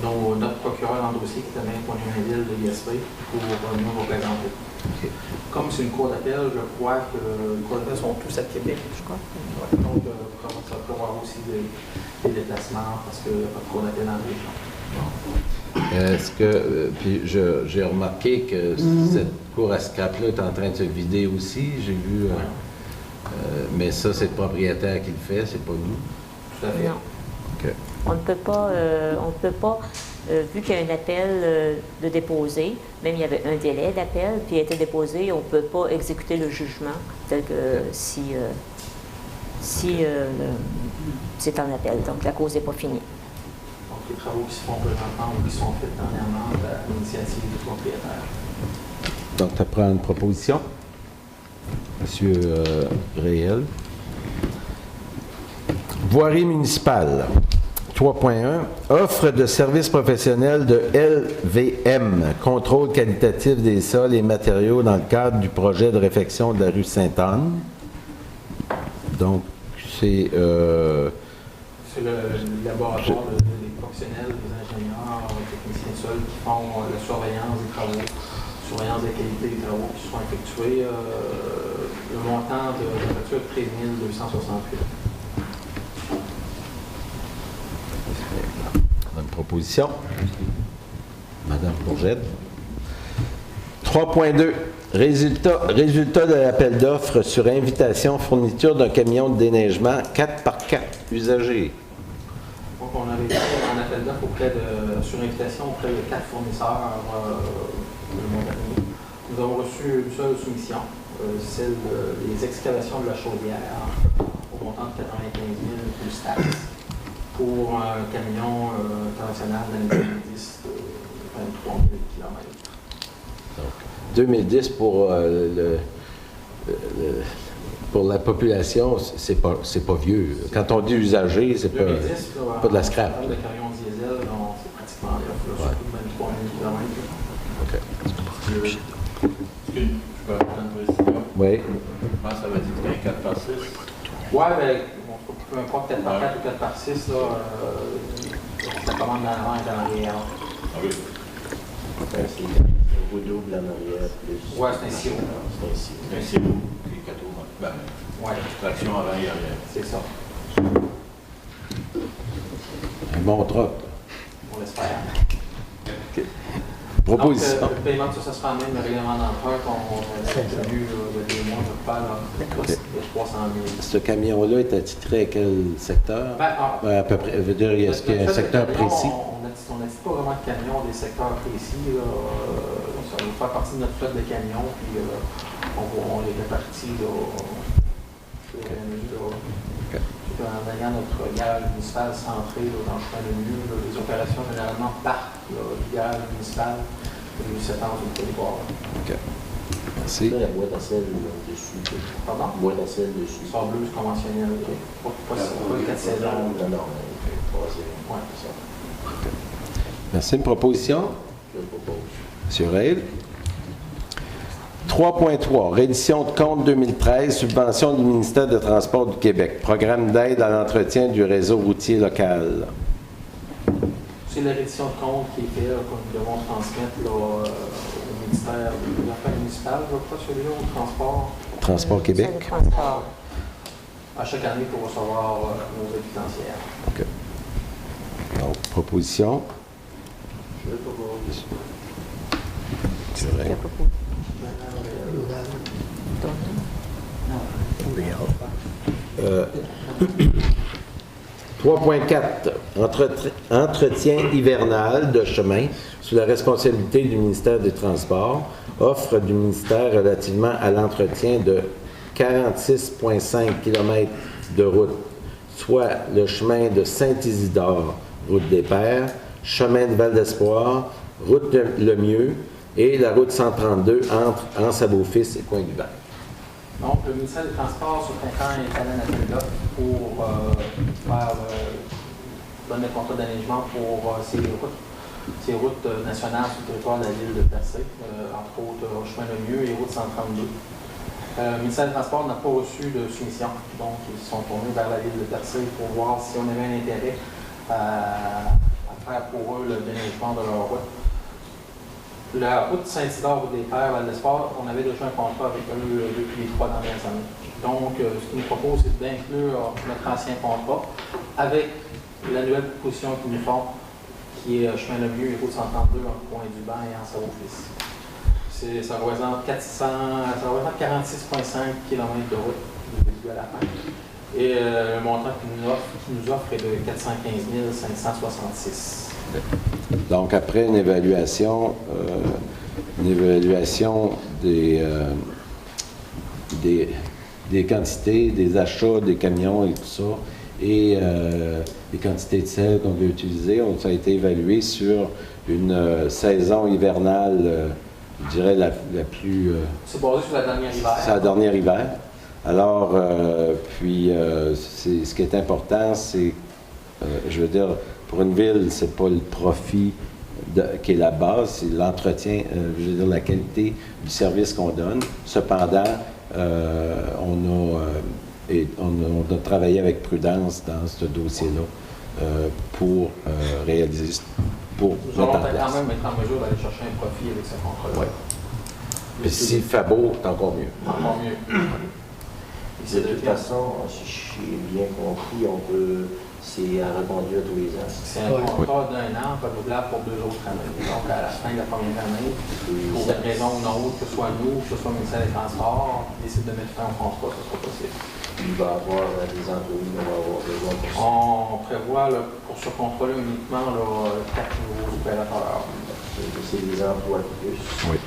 notre procureur en dossier qui est à Maine-Pointe-Ville de l'ISP pour nous représenter. Okay. Comme c'est une cour d'appel, je crois que les cours d'appel sont tous à Québec, je crois. Ouais, donc, ça va prévoir aussi des déplacements parce qu'il n'y a pas de cour d'appel dans la région. Est-ce que, puis j'ai remarqué que cette cour à scrap-là est en train de se vider aussi, j'ai vu, mais ça c'est le propriétaire qui le fait, c'est pas nous. Tout à fait. Non. Okay. On ne peut pas, vu qu'il y a un appel de déposer, même il y avait un délai d'appel, puis il a été déposé, on ne peut pas exécuter le jugement tel que si c'est en appel. Donc, la cause n'est pas finie. Donc, les travaux qui se font présentement ou qui sont faits dernièrement à l'initiative du propriétaire. Donc, tu prends une proposition. Monsieur Réel. Voirie municipale. 3.1. Offre de services professionnels de LVM, contrôle qualitatif des sols et matériaux dans le cadre du projet de réfection de la rue Sainte-Anne. Donc, c'est... C'est le laboratoire des professionnels, des ingénieurs, des techniciens de sol qui font la surveillance des travaux, surveillance de la qualité des travaux qui sont effectués. Le montant de la facture est 13 268. Une proposition. Madame Bourgette. 3.2. Résultat de l'appel d'offres sur invitation, fourniture d'un camion de déneigement 4x4 usagé. Donc, on avait fait un appel d'offres sur invitation auprès de 4 fournisseurs le mois dernier. Nous avons reçu une seule soumission, celle des excavations de la chaudière au montant de 95 000 plus taxes pour un camion international d'année 2010 de 23 000 km. Donc, 2010 pour la population, c'est pas vieux. Quand on dit usagé, c'est pas, 2010, pas de la scrap. Le camion diesel, c'est pratiquement neuf, sur plus de 23 000 km. OK. Est-ce que je peux ajouter une précision? Oui. Je pense que ça va être 4 par 6. Ouais, ben, peu importe 4x4 ou 4x6, la commande en avant est en arrière. Ah oui. C'est un roue double en arrière, plus... Ouais, c'est un sirop. C'est un sirop. C'est un sirop, les 4 roues. Ben, Ouais, traction avant et arrière. c'est ça. Un bon troc. On l'espère. Proposition. Donc, le paiement de ça sera même le règlement d'emprunt qu'on a obtenu de 2 mois, je crois, de 300 000. Ce camion-là est attitré à quel secteur? À peu près. Veut dire, est-ce qu'il y a un secteur précis? On n'a dit pas vraiment de camions, des secteurs précis. Ça va faire partie de notre flotte de camions, puis on les répartit en ayant notre garage municipal centré dans le chemin de mieux. Les opérations généralement partent du garage municipal du 7 ans du territoire. OK. Merci. Là, la boîte à sel dessus. Pardon? Boîte à sel dessus. Sableuse conventionnelle, pas le 4 saisons. Non, mais troisième. Ouais, c'est ça. Merci. Une proposition? Je le propose. Monsieur Reil. 3.3. Reddition de compte 2013, subvention du ministère des Transports du Québec. Programme d'aide à l'entretien du réseau routier local. C'est la reddition de compte qui est faite, que nous devons transmettre au ministère de l'Affaires municipales, je crois, celui-là, au transport. Transport Québec. C'est le transport. À chaque année pour recevoir nos aides financières. OK. Donc, proposition. Je le propose. Monsieur Reil. Le propos. 3.4. Entretien hivernal de chemin sous la responsabilité du ministère des Transports. Offre du ministère relativement à l'entretien de 46,5 km de route, soit le chemin de Saint-Isidore, route des Pères, chemin de Val-d'Espoir, route Lemieux et la route 132 entre Anse-à-Beaufils et Coin-du-Bac. Donc, le ministère des Transports, sur printemps, est allé à un appel d'offres pour donner le contrat d'allègement pour ces routes nationales sur le territoire de la ville de Percé, entre autres chemin Lemieux et route 132. Le ministère des Transports n'a pas reçu de soumission, donc ils se sont tournés vers la ville de Percé pour voir si on avait un intérêt à faire pour eux le déneigement de leur route. La route Saint-Isidore des Pères, Val-d'Espoir, on avait déjà un contrat avec eux depuis les 3 dernières années. Donc, ce qu'ils nous proposent, c'est d'inclure notre ancien contrat avec la nouvelle proposition qu'ils nous font, qui est chemin Lemieux et route 132 entre Coin-du-Bac et Anse-à-Beaufils. Ça représente 46,5 km de route du début à la fin. Et le montant qu'ils nous offre est de 415 566. Donc, après une évaluation des quantités, des achats, des camions et tout ça, et les quantités de sel qu'on veut utiliser. Ça a été évalué sur une saison hivernale, je dirais la plus... C'est basé sur la dernière hiver. C'est la dernière hiver. Alors, ce qui est important, c'est, je veux dire, pour une ville, c'est pas le profit qui est la base, c'est l'entretien, je veux dire, la qualité du service qu'on donne. Cependant, on a travaillé avec prudence dans ce dossier-là pour réaliser, pour Nous allons mettre en quand place. même être en mesure d'aller chercher un profit avec ce contrat-là. Ouais. Puis s'il fait beau, c'est encore mieux. Encore mieux. De toute façon, si j'ai bien compris, c'est à reconduire tous les ans. C'est un contrat d'un an, renouvelable pour 2 autres années. Donc, à la fin de la première année, pour une raison ou une autre, que ce soit nous, que ce soit le ministère des Transports, décide de mettre fin au contrat, ce sera possible. Il va y avoir des employés, on va avoir besoin pour ça. On prévoit là, pour ce contrat-là uniquement là, 4 nouveaux opérateurs. C'est des emplois de plus. Oui.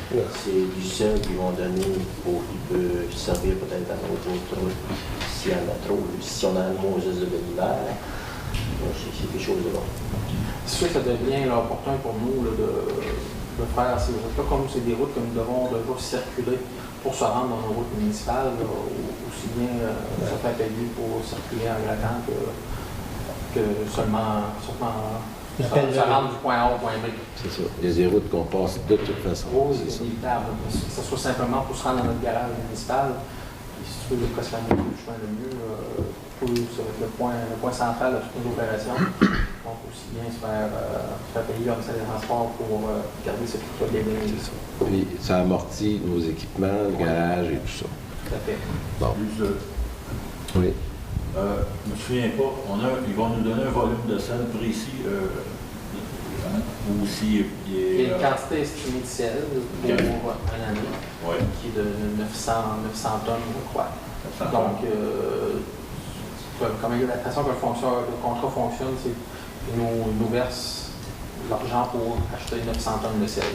C'est du sel qu'ils vont donner pour qu'il peut servir peut-être à notre route s'il y en a trop. Si on a une Moses de l'hiver, c'est quelque chose de bon. C'est sûr que ça devient là, opportun pour nous là, de faire ces routes-là, comme c'est des routes que nous devons devoir circuler pour se rendre dans nos routes municipales, là, aussi bien ça fait payer pour circuler en grattant que seulement ça rentre du point A au point B. C'est ça. Il y a des routes qu'on passe de toute façon. Oui, C'est c'est ça. inévitable. Que ce soit simplement pour se rendre dans notre garage municipal, et si tu veux presque la moitié du chemin le mieux, ça va être le point central de toutes nos opérations. Donc, aussi bien se faire payer le ministère des Transports pour garder cette route-là bien bien. Puis ça amortit nos équipements, le garage et tout ça. Tout à fait. Bon. Oui. Je me souviens pas, ils vont nous donner un volume de sel précis, ou si Il y a une quantité estimée de sel pour une année ouais, qui est de 900 tonnes, je crois. Donc, la façon que le contrat fonctionne, c'est qu'ils nous versent l'argent pour acheter 900 tonnes de sel.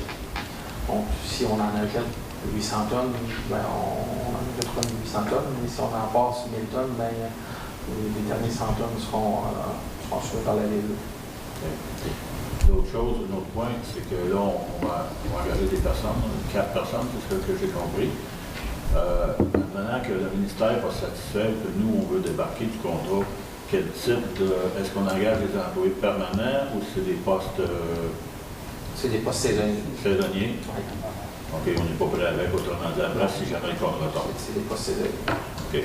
Donc, si on en achète 800 tonnes, ben, on en achètera 800 tonnes, mais si on en passe 1000 tonnes, ben, les derniers 100 tonnes seront assurés par la ville. L'autre chose, un autre point, c'est que là, on va engager des personnes, 4 personnes, c'est ce que j'ai compris. Maintenant que le ministère va satisfaire que nous, on veut débarquer du contrat, quel type est-ce qu'on engage des employés permanents ou c'est des postes C'est des postes saisonniers. saisonniers? Oui. OK, on n'est pas prêt avec, autrement dit, après, si jamais le contrat tombe. C'est des postes saisonniers. OK,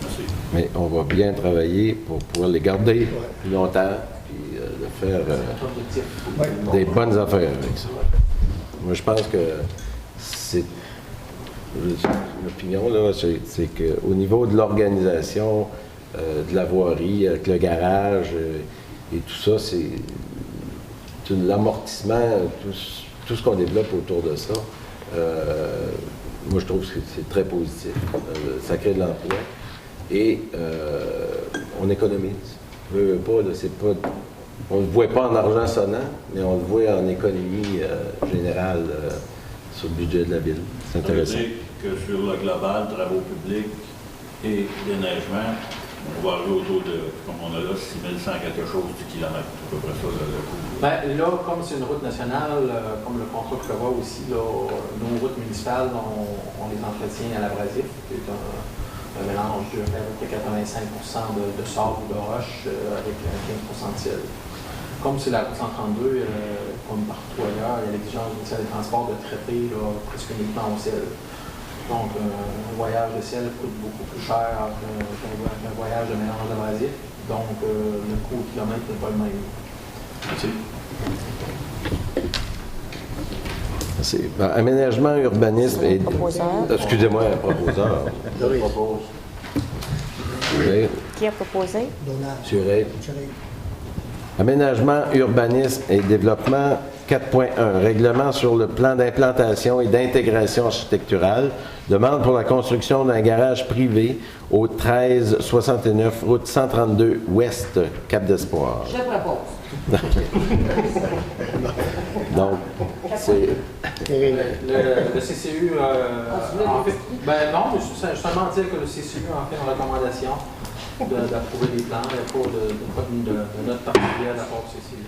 merci. Mais on va bien travailler pour pouvoir les garder plus longtemps et de faire C'est notre objectif. des bonnes affaires avec ça. Moi, je pense que c'est... L'opinion, là, c'est qu'au niveau de l'organisation, de la voirie, avec le garage et tout ça, c'est l'amortissement, tout ce qu'on développe autour de ça. Moi, je trouve que c'est très positif. Ça crée de l'emploi et on économise. Pas, là, c'est pas, on ne le voit pas en argent sonnant, mais on le voit en économie générale sur le budget de la ville. C'est Ça veut intéressant. dire que sur le global, travaux publics et déneigement, on va arriver autour de, comme on a là, 6100 quelque chose du kilomètre. C'est à peu près ça le coût. Ben, là, comme c'est une route nationale, comme le contrat prévoit aussi, là, nos routes municipales, on les entretient à l'abrasif, qui est un mélange de à peu près 85% de sable ou de roche avec 15% de sel. Comme c'est la route 132, comme partout ailleurs, il y a l'exigence du ministère des Transports de traiter là, presque uniquement au sel. Donc, un voyage de sel coûte beaucoup plus cher qu'un voyage de mélange abrasif. Donc, le coût au kilomètre n'est pas le même. Merci. Merci. Ben, aménagement, urbanisme et... Proposeur. Excusez-moi, proposeur. Je propose. Oui, Qui a proposé? Monsieur Ray. Aménagement, urbanisme et développement 4.1. Règlement sur le plan d'implantation et d'intégration architecturale. Demande pour la construction d'un garage privé au 1369 route 132 Ouest, Cap d'Espoir. Je propose. Donc, c'est... Le CCU, en fait, ben non, mais je seulement dire que le CCU en fait une recommandation d'approuver des plans, il n'y a pas de note particulière de la part de Cécile.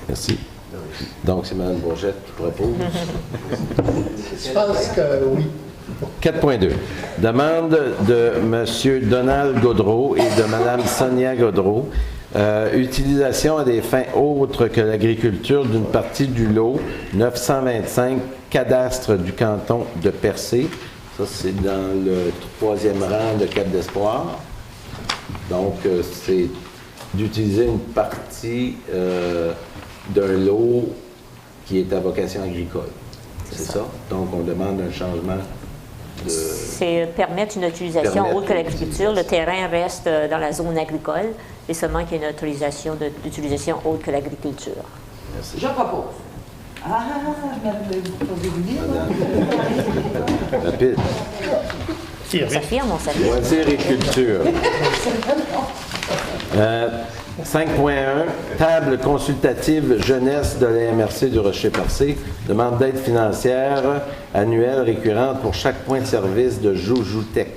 Merci. Donc, c'est Mme Bourgette qui propose. Je pense que oui. 4.2. Demande de M. Donald Gaudreau et de Mme Sonia Gaudreau. Utilisation à des fins autres que l'agriculture d'une partie du lot 925 cadastre du canton de Percé. Ça, c'est dans le 3e rang de Cap d'Espoir. Donc, c'est d'utiliser une partie d'un lot qui est à vocation agricole. C'est ça? Donc, on demande un changement de... C'est permettre une utilisation autre que l'agriculture. Le terrain reste dans la zone agricole et seulement qu'il y ait une autorisation d'utilisation autre que l'agriculture. Merci. Je propose. Ah, je m'avais proposé venir. Rapide. On s'affirme, on s'affirme. Loisirs et culture. 5.1, table consultative jeunesse de la MRC du Rocher-Percé, demande d'aide financière annuelle récurrente pour chaque point de service de Joujoutech.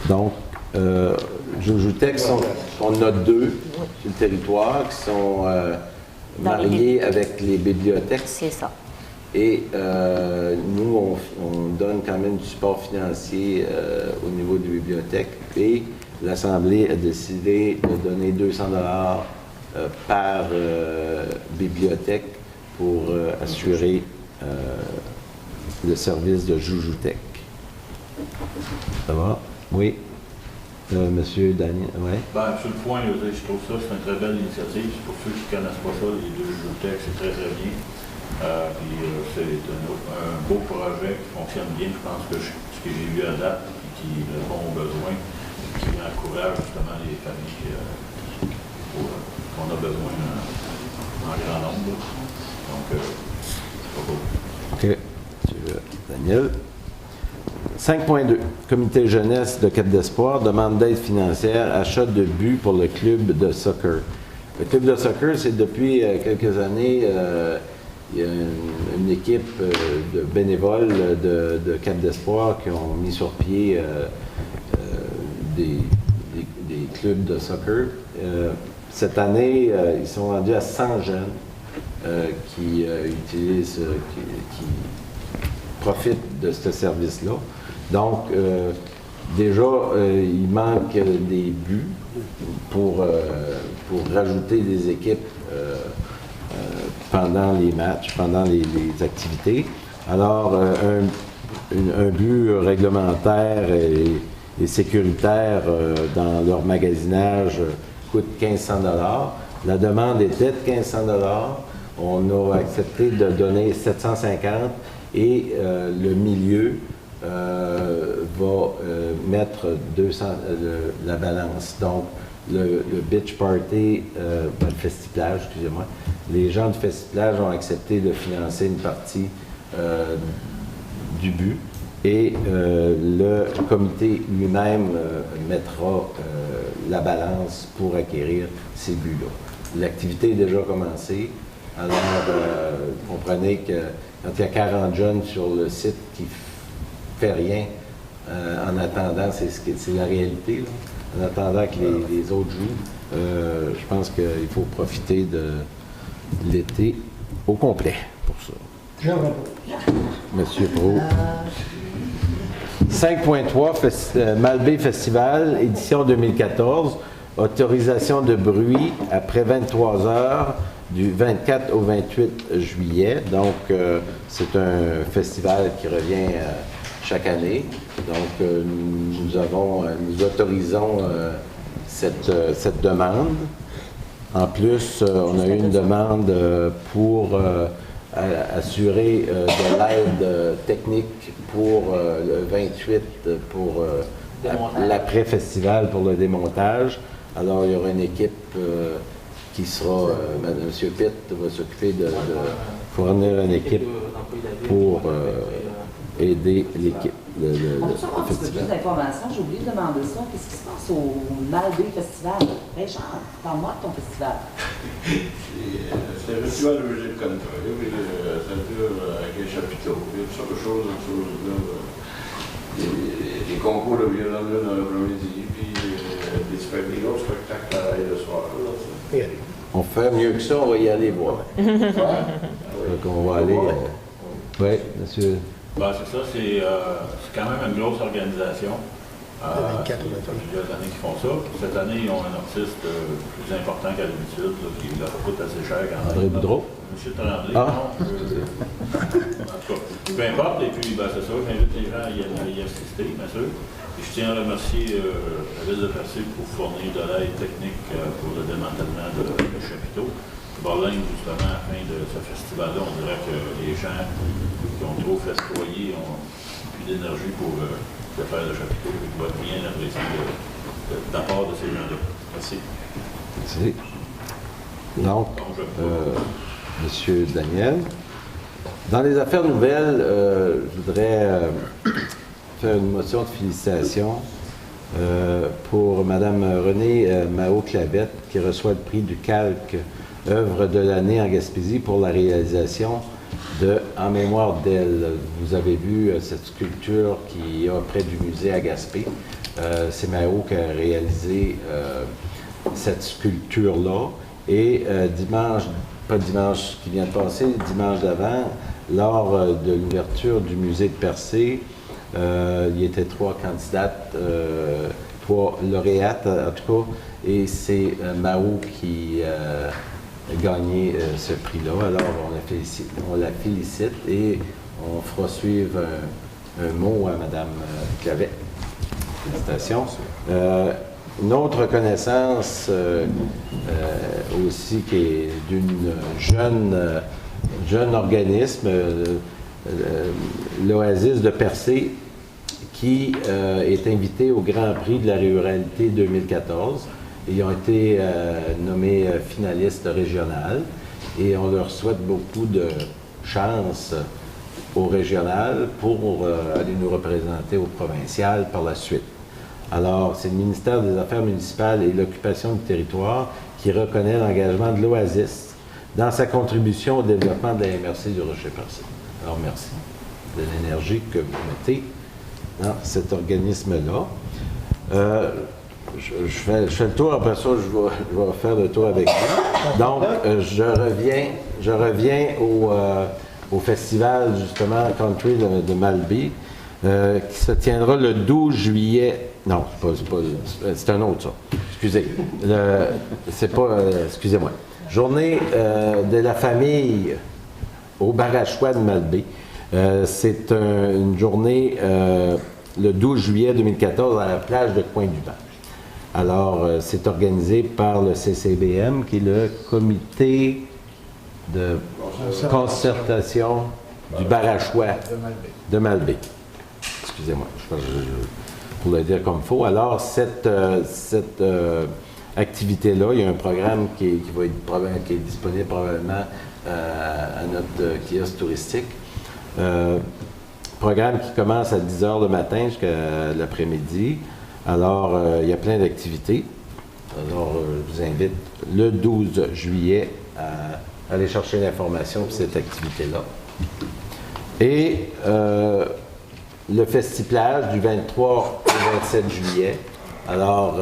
Donc, Joujoutech, on a 2 sur le territoire qui sont mariés avec les bibliothèques. C'est ça. Et nous, on donne quand même du support financier au niveau des bibliothèques. Et l'Assemblée a décidé de donner 200 $ par bibliothèque pour assurer le service de Joujoutech. Ça va? Oui. Monsieur Daniel, oui. Ben, sur le point, je trouve ça, c'est une très belle initiative. Pour ceux qui ne connaissent pas ça, les 2 bibliothèques, c'est très, très bien. Puis c'est un beau projet qui fonctionne bien. Je pense que ce que j'ai vu à date, et qui répond aux besoins, qui encourage justement les familles qu'on a besoin en grand nombre. Donc, c'est pas beau. OK. Monsieur Daniel. 5.2. Comité jeunesse de Cap d'Espoir demande d'aide financière, achat de buts pour le club de soccer. Le club de soccer, c'est depuis quelques années, il y a une équipe de bénévoles de Cap d'Espoir qui ont mis sur pied des clubs de soccer. Cette année, ils sont rendus à 100 jeunes qui utilisent, qui profitent de ce service-là. Donc, déjà, il manque des buts pour rajouter des équipes pendant les matchs, pendant les activités. Alors, un but réglementaire et sécuritaire dans leur magasinage coûte 1500 $. La demande était de 1500 $. On a accepté de donner 750 et le milieu va mettre 200, la balance. Donc, le beach party, le festiplage, excusez-moi, les gens du festiplage ont accepté de financer une partie du but et le comité lui-même mettra la balance pour acquérir ces buts-là. L'activité est déjà commencée, alors comprenez que quand il y a 40 jeunes sur le site qui ne fait rien en attendant, c'est la réalité, là. En attendant que les autres jouent, je pense qu'il faut profiter de l'été au complet pour ça. Monsieur Pro. 5.3, Malbaie Festival, édition 2014, autorisation de bruit après 23 heures du 24 au 28 juillet. Donc, c'est un festival qui revient chaque année. Donc, nous autorisons cette demande. En plus, on a eu une demande pour assurer de l'aide technique pour le 28, pour l'après-festival, pour le démontage. Alors, il y aura une équipe qui sera, M. Pitt va s'occuper de fournir une équipe pour aider l'équipe. On peut savoir un petit peu plus d'informations. J'ai oublié de demander ça. Qu'est-ce qui se passe au Malbaie Festival? Richard, parle-moi de ton festival. C'est un festival de musique country, ça dure avec les chapiteaux, il y a toutes sortes de choses autour de des concours de violon dans l'après-midi, puis des gros spectacles à le soir. Là, On fait mieux que ça, on va y aller voir. Donc, on va aller. Oui, monsieur. Ben, c'est ça, c'est quand même une grosse organisation. Ça fait plusieurs années qu'ils font ça. Cette année, ils ont un artiste plus important qu'à l'habitude, qui leur coûte assez cher. André Boudreau. Monsieur Tremblay. Ah. En tout cas, peu importe. Et puis, ben, c'est ça, j'invite les gens à y assister, bien sûr. Et je tiens à remercier la Ville de Percé pour fournir de l'aide technique pour le démantèlement de chapiteaux. Bologne, justement, à la fin de ce festival-là, on dirait que les gens qui ont trop festoyé ont plus d'énergie pour faire le chapiteau. Je dois bien apprécier de la part de ces gens-là. Merci. Merci. Donc, Monsieur Daniel, dans les affaires nouvelles, je voudrais faire une motion de félicitations pour Mme Renée Mao-Clavette, qui reçoit le prix du calque œuvre de l'année en Gaspésie pour la réalisation de En mémoire d'elle. Vous avez vu cette sculpture qui est près du musée à Gaspé. C'est Mao qui a réalisé cette sculpture-là. Et pas dimanche qui vient de passer, dimanche d'avant, lors de l'ouverture du musée de Percé, il y était 3 candidates, 3 lauréates en tout cas, et c'est Mao qui a gagné ce prix-là. Alors on la félicite et on fera suivre un mot à Mme Clavet. Félicitations. Une autre reconnaissance aussi qui est d'une jeune organisme, l'Oasis de Percé, qui est invité au Grand Prix de la ruralité 2014. Ils ont été nommés finalistes régionales et on leur souhaite beaucoup de chance au régional pour aller nous représenter au provincial par la suite. Alors, c'est le ministère des Affaires municipales et l'occupation du territoire qui reconnaît l'engagement de l'Oasis dans sa contribution au développement de la MRC du Rocher-Percé. Alors, merci de l'énergie que vous mettez dans cet organisme-là. Je fais le tour, après ça, je vais faire le tour avec vous. Donc, je reviens au festival, justement, Country de Malbaie, qui se tiendra le 12 juillet. Non, c'est un autre, ça. Excusez. Excusez-moi. Journée de la famille au Barachois de Malbaie. C'est une journée le 12 juillet 2014 à la plage de Coin-du-Banc. Alors, c'est organisé par le CCBM, qui est le comité de concertation du Barachois de Malbaie. Excusez-moi, pour le dire comme il faut. Alors, cette activité-là, il y a un programme qui est disponible probablement à notre kiosque touristique. Programme qui commence à 10 h le matin jusqu'à l'après-midi. Alors, il y a plein d'activités. Alors, je vous invite le 12 juillet à aller chercher l'information pour cette activité-là. Et le Festiplage du 23 au 27 juillet. Alors,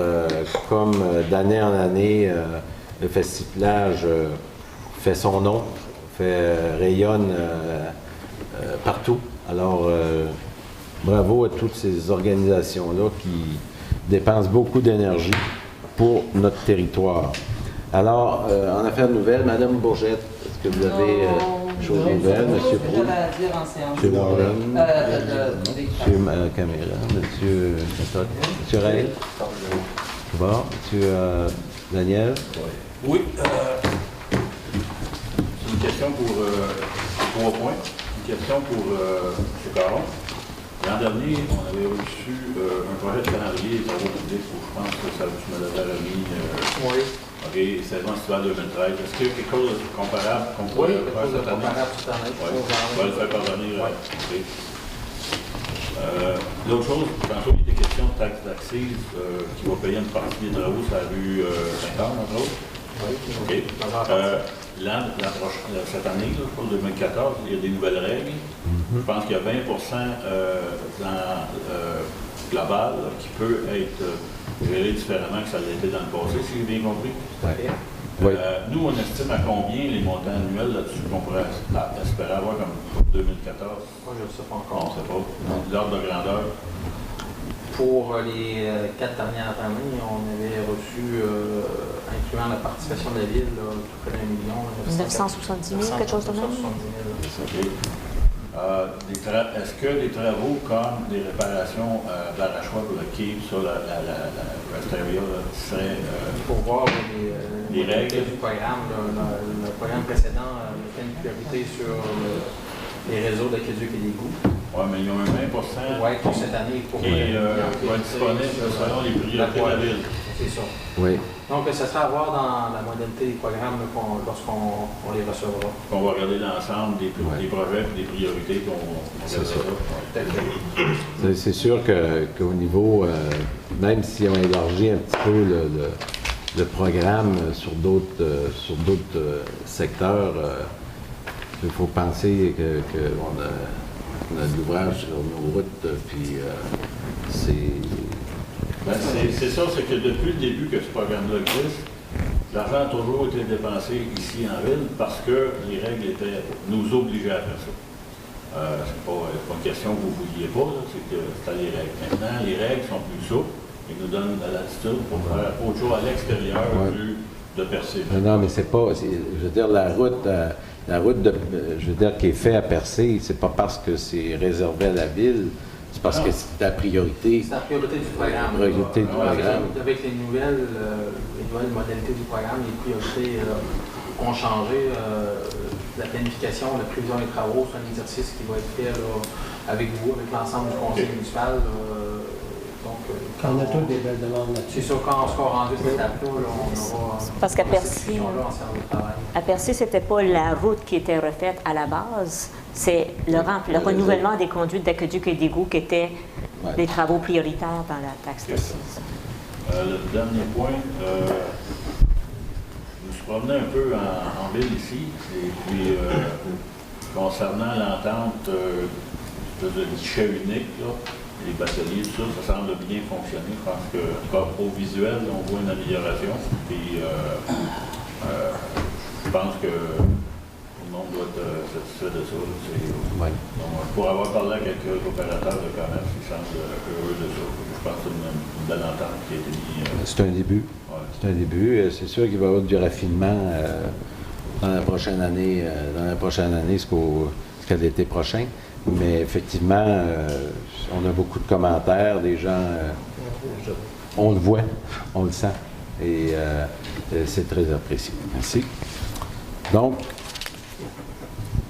comme d'année en année, le Festiplage fait son nom, rayonne partout. Alors, bravo à toutes ces organisations-là qui dépensent beaucoup d'énergie pour notre territoire. Alors, en affaires nouvelles, Mme Bourgette, est-ce que vous avez chose nouvelle? M. Proulx, M. Warren, M. Caméra, M. Méthode, M. Ray? Bon, M. Daniel? Oui, c'est une question pour 3 points. Une question pour M. Caron. L'an dernier, on avait reçu un projet de calendrier des travaux publics où je pense que ça me l'avait remis. Oui. OK, saison estivale 2013. Est-ce qu'il y a quelque chose de comparable qu'on pourrait faire cette année? Comparable cette année. Oui, on va le faire parvenir. Okay. L'autre chose, tantôt, il était question de taxe d'accise qui va payer une partie des travaux sur la rue Saint-Anne, entre autres. Oui. OK. Cette année, là, pour 2014, il y a des nouvelles règles. Je pense qu'il y a 20% globale là, qui peut être gérée différemment que ça l'était dans le passé, si j'ai bien compris. Ouais. Oui. Nous, on estime à combien les montants annuels là-dessus qu'on pourrait espérer avoir comme pour 2014? Moi, je ne sais pas On encore. ne sait pas. L'ordre de grandeur. Pour les 4 dernières années, on avait reçu, incluant la participation de la ville, là, tout près d'1 million. 970 000, quelque chose de même? 970 000. OK. Est-ce que des travaux comme des réparations de la rachoir pour le quai, sur la rest area, seraient... Pour voir les règles du programme, le programme précédent mettait une priorité sur les réseaux d'aqueduc et d'égouts. Oui, mais ils ont un 20 Oui, pour cette année, pour qui va être disponible selon les priorités de la ville. C'est ça. Oui. Donc, ça sera à voir dans la modalité des programmes là, lorsqu'on les recevra. On va regarder l'ensemble des projets et des priorités qu'on C'est ça. Ouais. C'est sûr qu'au niveau, même si on élargit un petit peu le programme sur d'autres secteurs, il faut penser qu'on a de l'ouvrage sur nos routes, puis c'est ça, c'est que depuis le début que ce programme-là existe, l'argent a toujours été dépensé ici en ville parce que les règles nous obligeaient à faire ça. C'est pas une question que vous ne vouliez pas, là, c'est que c'était les règles. Maintenant, les règles sont plus souples et nous donnent de la latitude pour faire autre chose à l'extérieur de Percé. Non, mais c'est pas. Je veux dire, la route je veux dire, qui est faite à Percé, c'est pas parce que c'est réservé à la ville, c'est parce que c'est la priorité. C'est la priorité du programme. Priorité du programme. Avec les nouvelles modalités du programme, les priorités ont changé. La planification, la prévision des travaux, c'est un exercice qui va être fait là, avec vous, avec l'ensemble du conseil municipal. Quand on a toutes des belles demandes là-dessus. C'est sûr, quand on sera rendu à cette étape-là, on aura. Parce qu'à Percé, c'était pas la route qui était refaite à la base, c'est le renouvellement des conduites d'aqueduc et d'égout qui étaient les travaux prioritaires dans la taxe précise. Le dernier point, je me suis promené un peu en ville ici, et puis concernant l'entente de guichet unique, là, les bateliers, tout ça, ça semble bien fonctionner. Je pense que, en tout cas, au visuel, on voit une amélioration. Puis, je pense que tout le monde doit être satisfait de ça. Donc, pour avoir parlé à quelques opérateurs de commerce, ils semblent heureux de ça. Je pense que c'est une belle entente qui a été mise. C'est un début. Ouais. C'est un début. C'est sûr qu'il va y avoir du raffinement dans la prochaine année, jusqu'à l'été prochain. Mais effectivement, on a beaucoup de commentaires, des gens, on le voit, on le sent, et c'est très apprécié. Merci. Donc,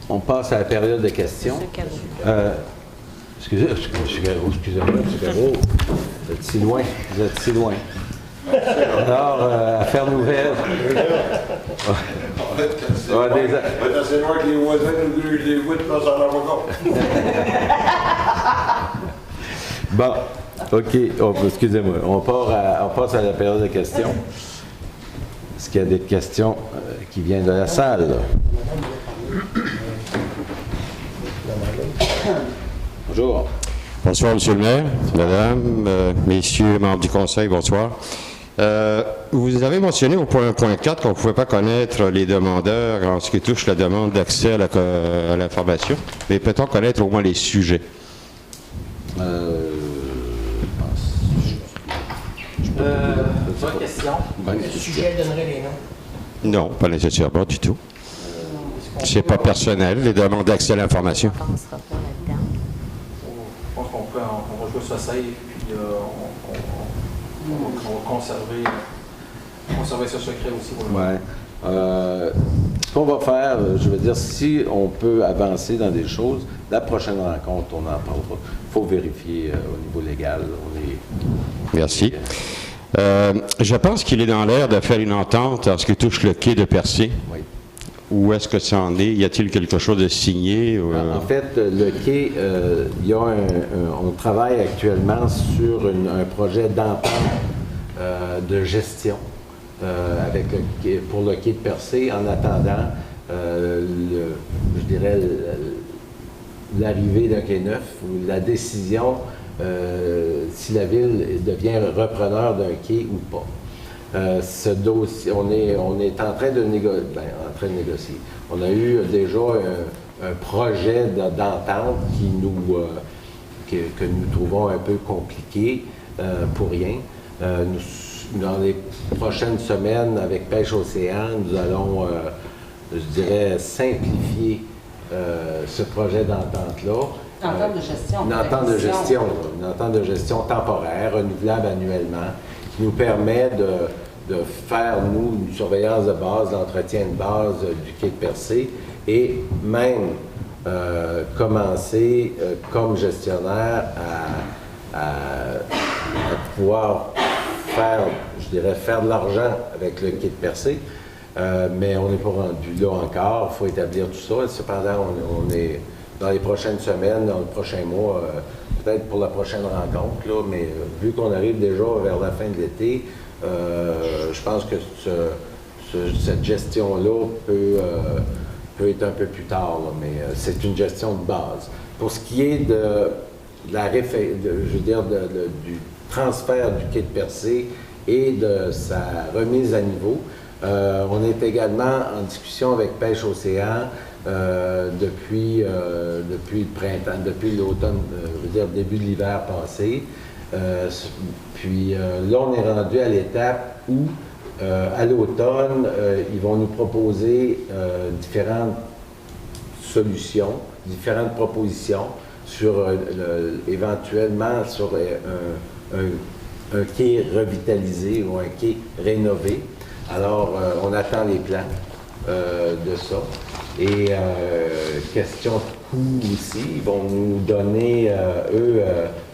on passe à la période de questions. Excusez-moi, M. Garot, vous êtes si loin, Alors, affaires nouvelles. On va être assez loin que les voisins nous les voient de passer à la Bon, OK. Excusez-moi. On passe à la période de questions. Est-ce qu'il y a des questions qui viennent de la salle? Bonjour. Bonsoir, M. le maire, Madame, Messieurs, membres du Conseil, bonsoir. Vous avez mentionné au point 1.4 qu'on ne pouvait pas connaître les demandeurs en ce qui touche la demande d'accès à l'information, mais peut-on connaître au moins les sujets? Bonne question. Le sujet donnerait les noms? Non, pas nécessairement du tout. C'est pas personnel, les demandes d'accès à l'information. On ne pensera pas là-dedans. Je pense qu'on va jouer ça safe, puis on va conserver ce secret aussi. Ce qu'on va faire, je veux dire, si on peut avancer dans des choses, la prochaine rencontre, on en parlera. Il faut vérifier au niveau légal. Merci. Je pense qu'il est dans l'air de faire une entente en ce qui touche le quai de Percé. Oui. Où est-ce que ça en est? Y a-t-il quelque chose de signé? En fait, le quai, on travaille actuellement sur un projet d'entente de gestion pour le quai de Percé en attendant, je dirais, l'arrivée d'un quai neuf ou la décision si la ville devient repreneur d'un quai ou pas. Ce dossier, on est en train de négocier. On a eu déjà un projet d'entente que nous trouvons un peu compliqué pour rien. Dans les prochaines semaines, avec Pêche Océan, nous allons, je dirais, simplifier ce projet d'entente-là. Entente de gestion. Une entente de gestion, une entente de gestion temporaire, renouvelable annuellement, qui nous permet de faire, nous, une surveillance de base, l'entretien de base du quai de Percé et même commencer comme gestionnaire à pouvoir faire de l'argent avec le quai de Percé. Mais on n'est pas rendu là encore, il faut établir tout ça. Cependant, on est dans les prochaines semaines, dans le prochain mois, peut-être pour la prochaine rencontre, là, mais vu qu'on arrive déjà vers la fin de l'été, je pense que cette gestion-là peut être un peu plus tard, là, mais c'est une gestion de base. Pour ce qui est du transfert du quai de Percé et de sa remise à niveau, on est également en discussion avec Pêche Océan depuis le printemps, depuis l'automne, début de l'hiver passé. Puis là, on est rendu à l'étape où, à l'automne, ils vont nous proposer différentes solutions, différentes propositions éventuellement sur un quai revitalisé ou un quai rénové. Alors, on attend les plans de ça. Et question de coût aussi, ils vont nous donner, eux,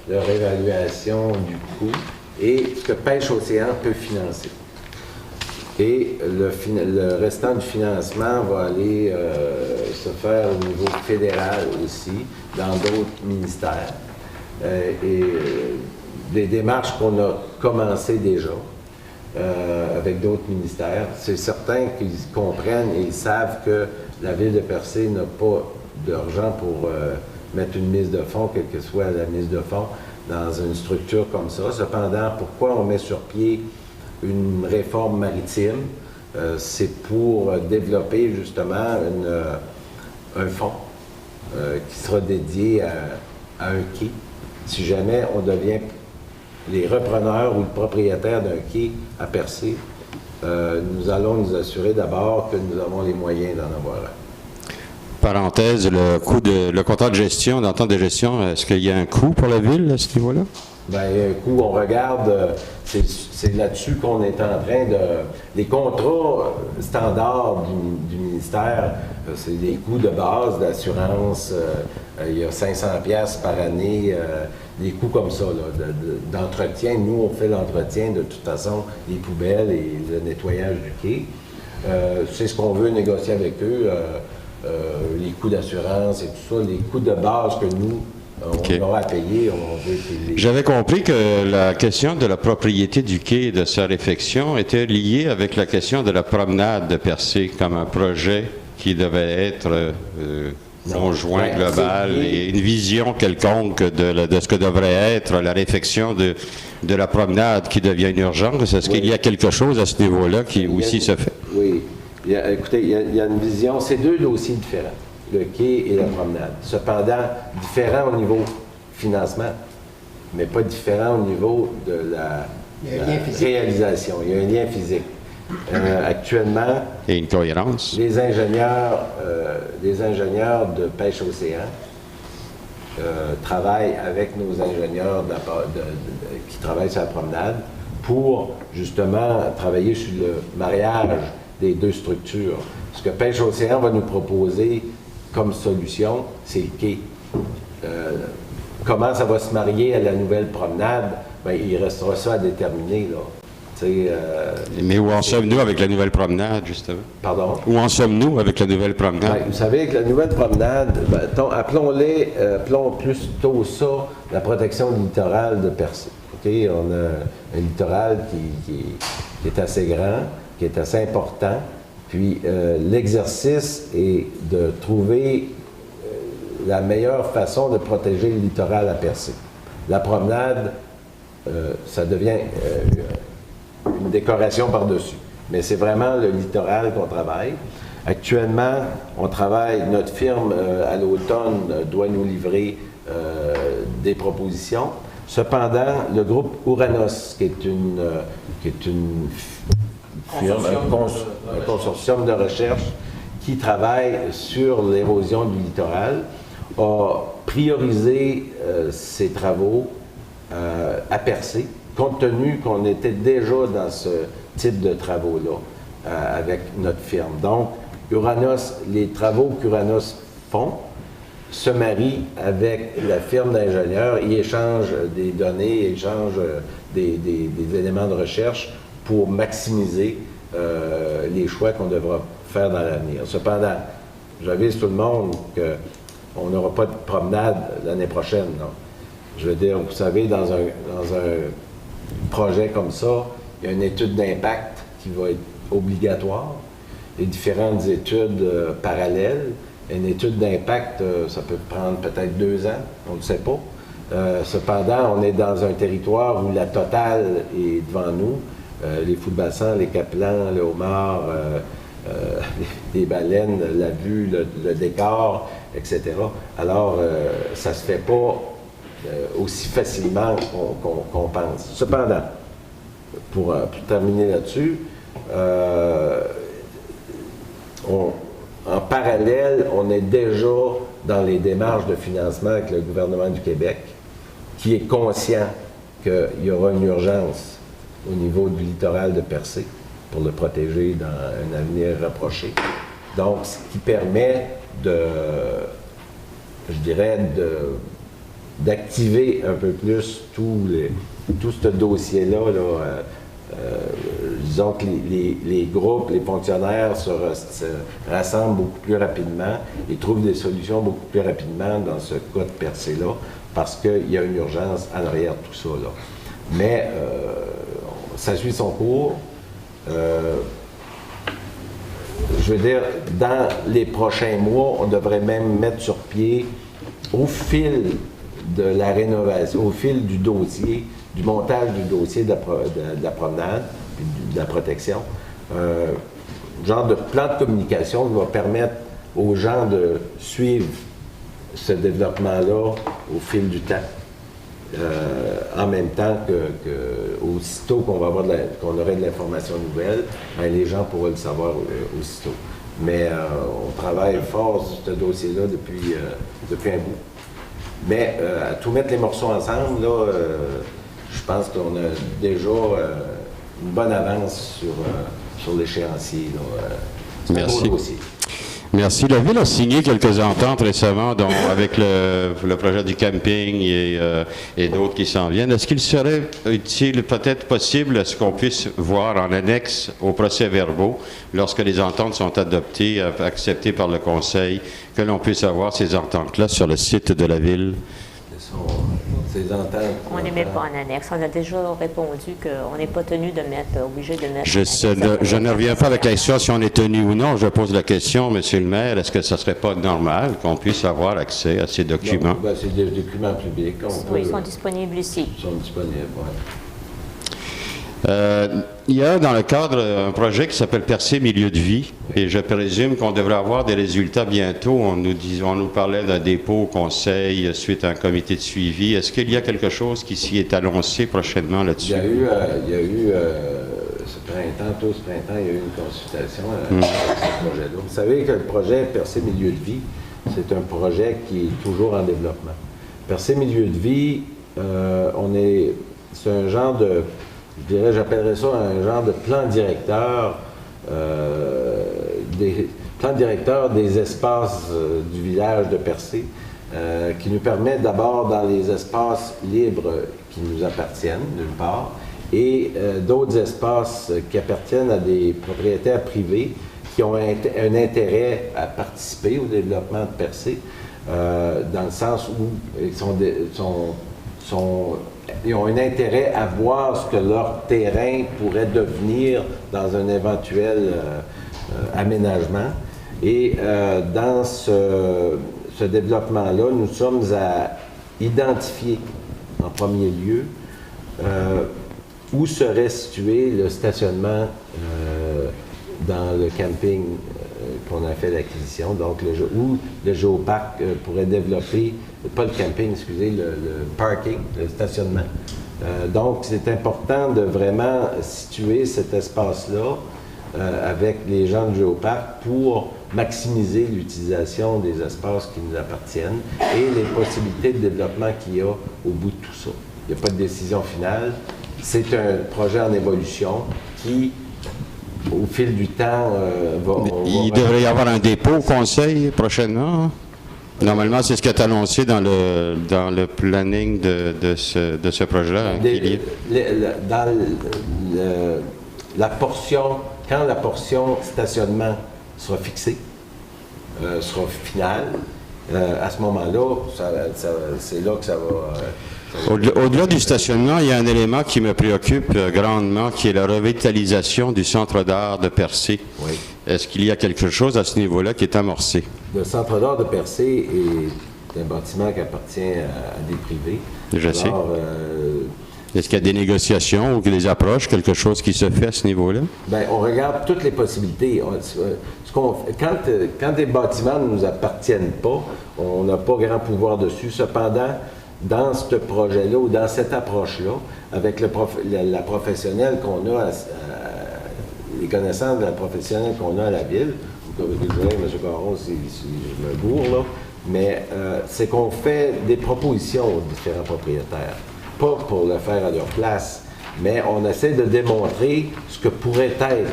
leur évaluation du coût et ce que Pêche Océan peut financer. Et le restant du financement va aller se faire au niveau fédéral aussi, dans d'autres ministères. Et des démarches qu'on a commencées déjà avec d'autres ministères. C'est certain qu'ils comprennent et ils savent que la Ville de Percé n'a pas d'argent pour mettre une mise de fonds, quelle que soit la mise de fonds, dans une structure comme ça. Cependant, pourquoi on met sur pied une réforme maritime? C'est pour développer justement un fonds qui sera dédié à un quai. Si jamais on devient les repreneurs ou le propriétaire d'un quai à Percé, nous allons nous assurer d'abord que nous avons les moyens d'en avoir un. Parenthèse, le contrat de gestion, l'entente de gestion, est-ce qu'il y a un coût pour la Ville à ce niveau-là? Bien, un coût, on regarde, c'est là-dessus qu'on est en train de... Les contrats standards du ministère, c'est des coûts de base d'assurance, il y a 500$ par année, des coûts comme ça, d'entretien. Nous, on fait l'entretien de toute façon, les poubelles et le nettoyage du quai. C'est ce qu'on veut négocier avec eux, les coûts d'assurance et tout ça, les coûts de base que nous, on aura à payer, on veut payer. J'avais compris que la question de la propriété du quai et de sa réfection était liée avec la question de la promenade de Percé comme un projet qui devait être conjoint, global, et une vision quelconque de ce que devrait être la réfection de la promenade qui devient une urgence. Est-ce qu'il y a quelque chose à ce niveau-là qui aussi se fait? Oui. Écoutez, il y a une vision, c'est deux dossiers différents, le quai et la promenade. Cependant, différents au niveau financement, mais pas différents au niveau de la réalisation. Il y a un lien physique. Actuellement, et une cohérence. Les ingénieurs de Pêche Océan travaillent avec nos ingénieurs qui travaillent sur la promenade pour justement travailler sur le mariage des deux structures. Ce que Pêche Océan va nous proposer comme solution, c'est le quai. Comment ça va se marier à la nouvelle promenade? Bien, il restera ça à déterminer, là. Mais où en sommes-nous avec la nouvelle promenade, justement? Pardon? Où en sommes-nous avec la nouvelle promenade? Bien, vous savez, avec la nouvelle promenade, appelons plutôt ça la protection littorale de Percé. Okay? On a un littoral qui est assez grand, qui est assez important. Puis l'exercice est de trouver la meilleure façon de protéger le littoral à Percé. La promenade, ça devient une décoration par-dessus. Mais c'est vraiment le littoral qu'on travaille. Actuellement, on travaille, notre firme à l'automne doit nous livrer des propositions. Cependant, le groupe Ouranos, qui est une firme, un consortium de recherche qui travaille sur l'érosion du littoral, a priorisé ses travaux à Percé, compte tenu qu'on était déjà dans ce type de travaux-là avec notre firme. Donc, Ouranos, les travaux qu'Ouranos font se marient avec la firme d'ingénieurs, ils échangent des données, ils échangent des éléments de recherche pour maximiser les choix qu'on devra faire dans l'avenir. Cependant, j'avise tout le monde qu'on n'aura pas de promenade l'année prochaine. Non. Je veux dire, vous savez, dans un projet comme ça, il y a une étude d'impact qui va être obligatoire, et différentes études parallèles. Une étude d'impact, ça peut prendre peut-être 2 ans, on ne sait pas. Cependant, on est dans un territoire où la totale est devant nous. Les fous de bassin, les capelans, le homard, les baleines, la vue, le décor, etc. Alors, ça ne se fait pas aussi facilement qu'on pense. Cependant, pour terminer là-dessus, en parallèle, on est déjà dans les démarches de financement avec le gouvernement du Québec, qui est conscient qu'il y aura une urgence au niveau du littoral de Percé pour le protéger dans un avenir rapproché. Donc, ce qui permet d'activer un peu plus tout ce dossier-là. Disons que les groupes, les fonctionnaires se rassemblent beaucoup plus rapidement et trouvent des solutions beaucoup plus rapidement dans ce cas de Percé-là, parce qu'il y a une urgence en arrière de tout ça. Là. Mais ça suit son cours. Je veux dire, dans les prochains mois, on devrait même mettre sur pied, au fil de la rénovation, au fil du dossier, du montage du dossier de la promenade, puis de la protection, genre de plan de communication qui va permettre aux gens de suivre ce développement-là au fil du temps, en même temps que aussitôt qu'on aurait de l'information nouvelle, bien, les gens pourraient le savoir aussitôt. Mais on travaille fort sur ce dossier-là depuis un bout. Mais à tout mettre les morceaux ensemble, là, je pense qu'on a déjà une bonne avance sur l'échéancier. Merci. Un beau dossier. Merci. La Ville a signé quelques ententes récemment, dont avec le projet du camping et d'autres qui s'en viennent. Est-ce qu'il serait utile, peut-être possible, est-ce qu'on puisse voir en annexe aux procès-verbaux, lorsque les ententes sont adoptées, acceptées par le Conseil, que l'on puisse avoir ces ententes-là sur le site de la Ville? Ces ententes. On ne met pas en annexe. On a déjà répondu qu'on n'est pas obligé de mettre. Je ne reviens pas avec la question si on est tenu ou non. Je pose la question, Monsieur le maire, est-ce que ça ne serait pas normal qu'on puisse avoir accès à ces documents? Ben, c'est des documents publics. Oui, ils sont disponibles ici. Ils sont disponibles, oui. Il y a dans le cadre un projet qui s'appelle Percé Milieu de vie, et je présume qu'on devrait avoir des résultats bientôt. On nous parlait d'un dépôt au Conseil suite à un comité de suivi. Est-ce qu'il y a quelque chose qui s'y est annoncé prochainement là-dessus? Il y a eu ce printemps, il y a eu une consultation à ce projet-là. Vous savez que le projet Percé Milieu de vie, c'est un projet qui est toujours en développement. Percé Milieu de vie, c'est un genre de... j'appellerais ça un genre de plan directeur, des espaces du village de Percé, qui nous permet d'abord dans les espaces libres qui nous appartiennent, d'une part, et d'autres espaces qui appartiennent à des propriétaires privés qui ont un intérêt à participer au développement de Percé, dans le sens où ils ont un intérêt à voir ce que leur terrain pourrait devenir dans un éventuel aménagement. Et dans ce développement-là, nous sommes à identifier en premier lieu, où serait situé le stationnement dans le camping qu'on a fait l'acquisition, donc où le géoparc pourrait développer, pas le camping, excusez, le parking, le stationnement. Donc, c'est important de vraiment situer cet espace-là avec les gens du géoparc pour maximiser l'utilisation des espaces qui nous appartiennent et les possibilités de développement qu'il y a au bout de tout ça. Il n'y a pas de décision finale. C'est un projet en évolution qui, au fil du temps, Il devrait y avoir un dépôt au Conseil prochainement. Normalement, c'est ce qui est annoncé dans le planning de ce projet-là. La portion, quand la portion stationnement sera fixée, sera finale, à ce moment-là, c'est là que ça va... Au-delà du stationnement, il y a un élément qui me préoccupe grandement, qui est la revitalisation du centre d'art de Percé. Oui. Est-ce qu'il y a quelque chose à ce niveau-là qui est amorcé? Le centre d'art de Percé est un bâtiment qui appartient à des privés. Je sais. Est-ce qu'il y a des négociations ou des approches, quelque chose qui se fait à ce niveau-là? Bien, on regarde toutes les possibilités. Quand des bâtiments ne nous appartiennent pas, on n'a pas grand pouvoir dessus. Cependant, dans ce projet-là ou dans cette approche-là, avec la professionnelle qu'on a, les connaissances de la professionnelle qu'on a à la ville, désolé, M. Caron, si je me bourre, là, mais c'est qu'on fait des propositions aux différents propriétaires. Pas pour le faire à leur place, mais on essaie de démontrer ce que pourrait être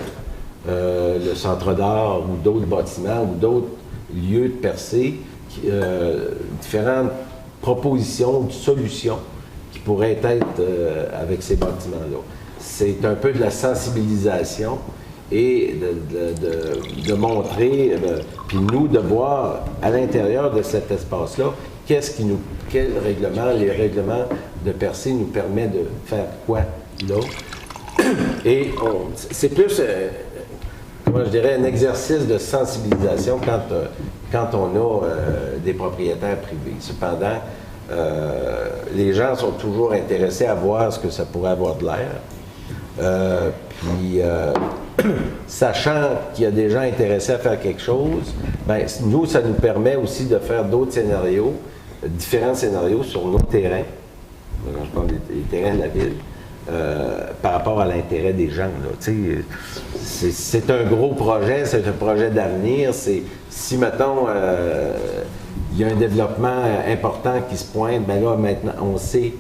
le centre d'art ou d'autres bâtiments ou d'autres lieux de Percé, différentes propositions, solutions qui pourraient être avec ces bâtiments-là. C'est un peu de la sensibilisation et de montrer, puis nous, de voir à l'intérieur de cet espace-là, quel règlement, les règlements de Percé nous permet de faire quoi là. Et c'est plus, comment je dirais, un exercice de sensibilisation quand on a des propriétaires privés. Cependant, les gens sont toujours intéressés à voir ce que ça pourrait avoir de l'air. Sachant qu'il y a des gens intéressés à faire quelque chose, ben, nous, ça nous permet aussi de faire d'autres scénarios, différents scénarios sur nos terrains, quand je parle des terrains de la ville, par rapport à l'intérêt des gens. C'est un gros projet, c'est un projet d'avenir. Si, mettons, il y a un développement important qui se pointe, bien là, maintenant, on sait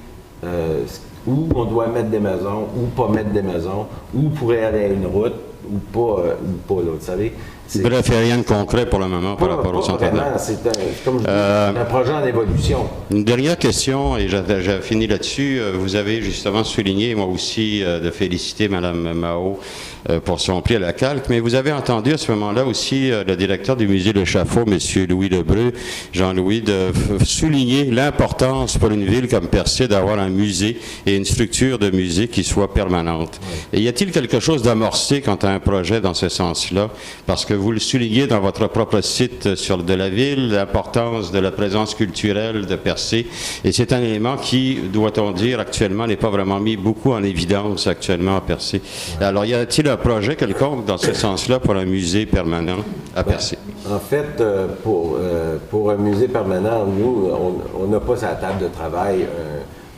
où on doit mettre des maisons, où pas mettre des maisons, où pourrait aller à une route, ou pas là, vous savez. Bref, il n'y a rien de concret pour le moment par rapport au centre d'art. C'est comme je dis, un projet en évolution. Une dernière question, et j'ai fini là-dessus. Vous avez justement souligné, moi aussi, de féliciter Mme Mao pour son pli à la calque, mais vous avez entendu à ce moment-là aussi le directeur du musée Le Chaffaut, M. Louis Lebreu, Jean-Louis, de souligner l'importance pour une ville comme Percé d'avoir un musée et une structure de musée qui soit permanente. Oui. Et y a-t-il quelque chose d'amorcé quant à un projet dans ce sens-là? Parce que vous le soulignez dans votre propre site sur de la ville, l'importance de la présence culturelle de Percé, et c'est un élément qui, doit-on dire, actuellement n'est pas vraiment mis beaucoup en évidence actuellement à Percé. Ouais. Alors, y a-t-il un projet quelconque dans ce sens-là pour un musée permanent à Percé? En fait, pour un musée permanent, nous, on n'a pas à la table de travail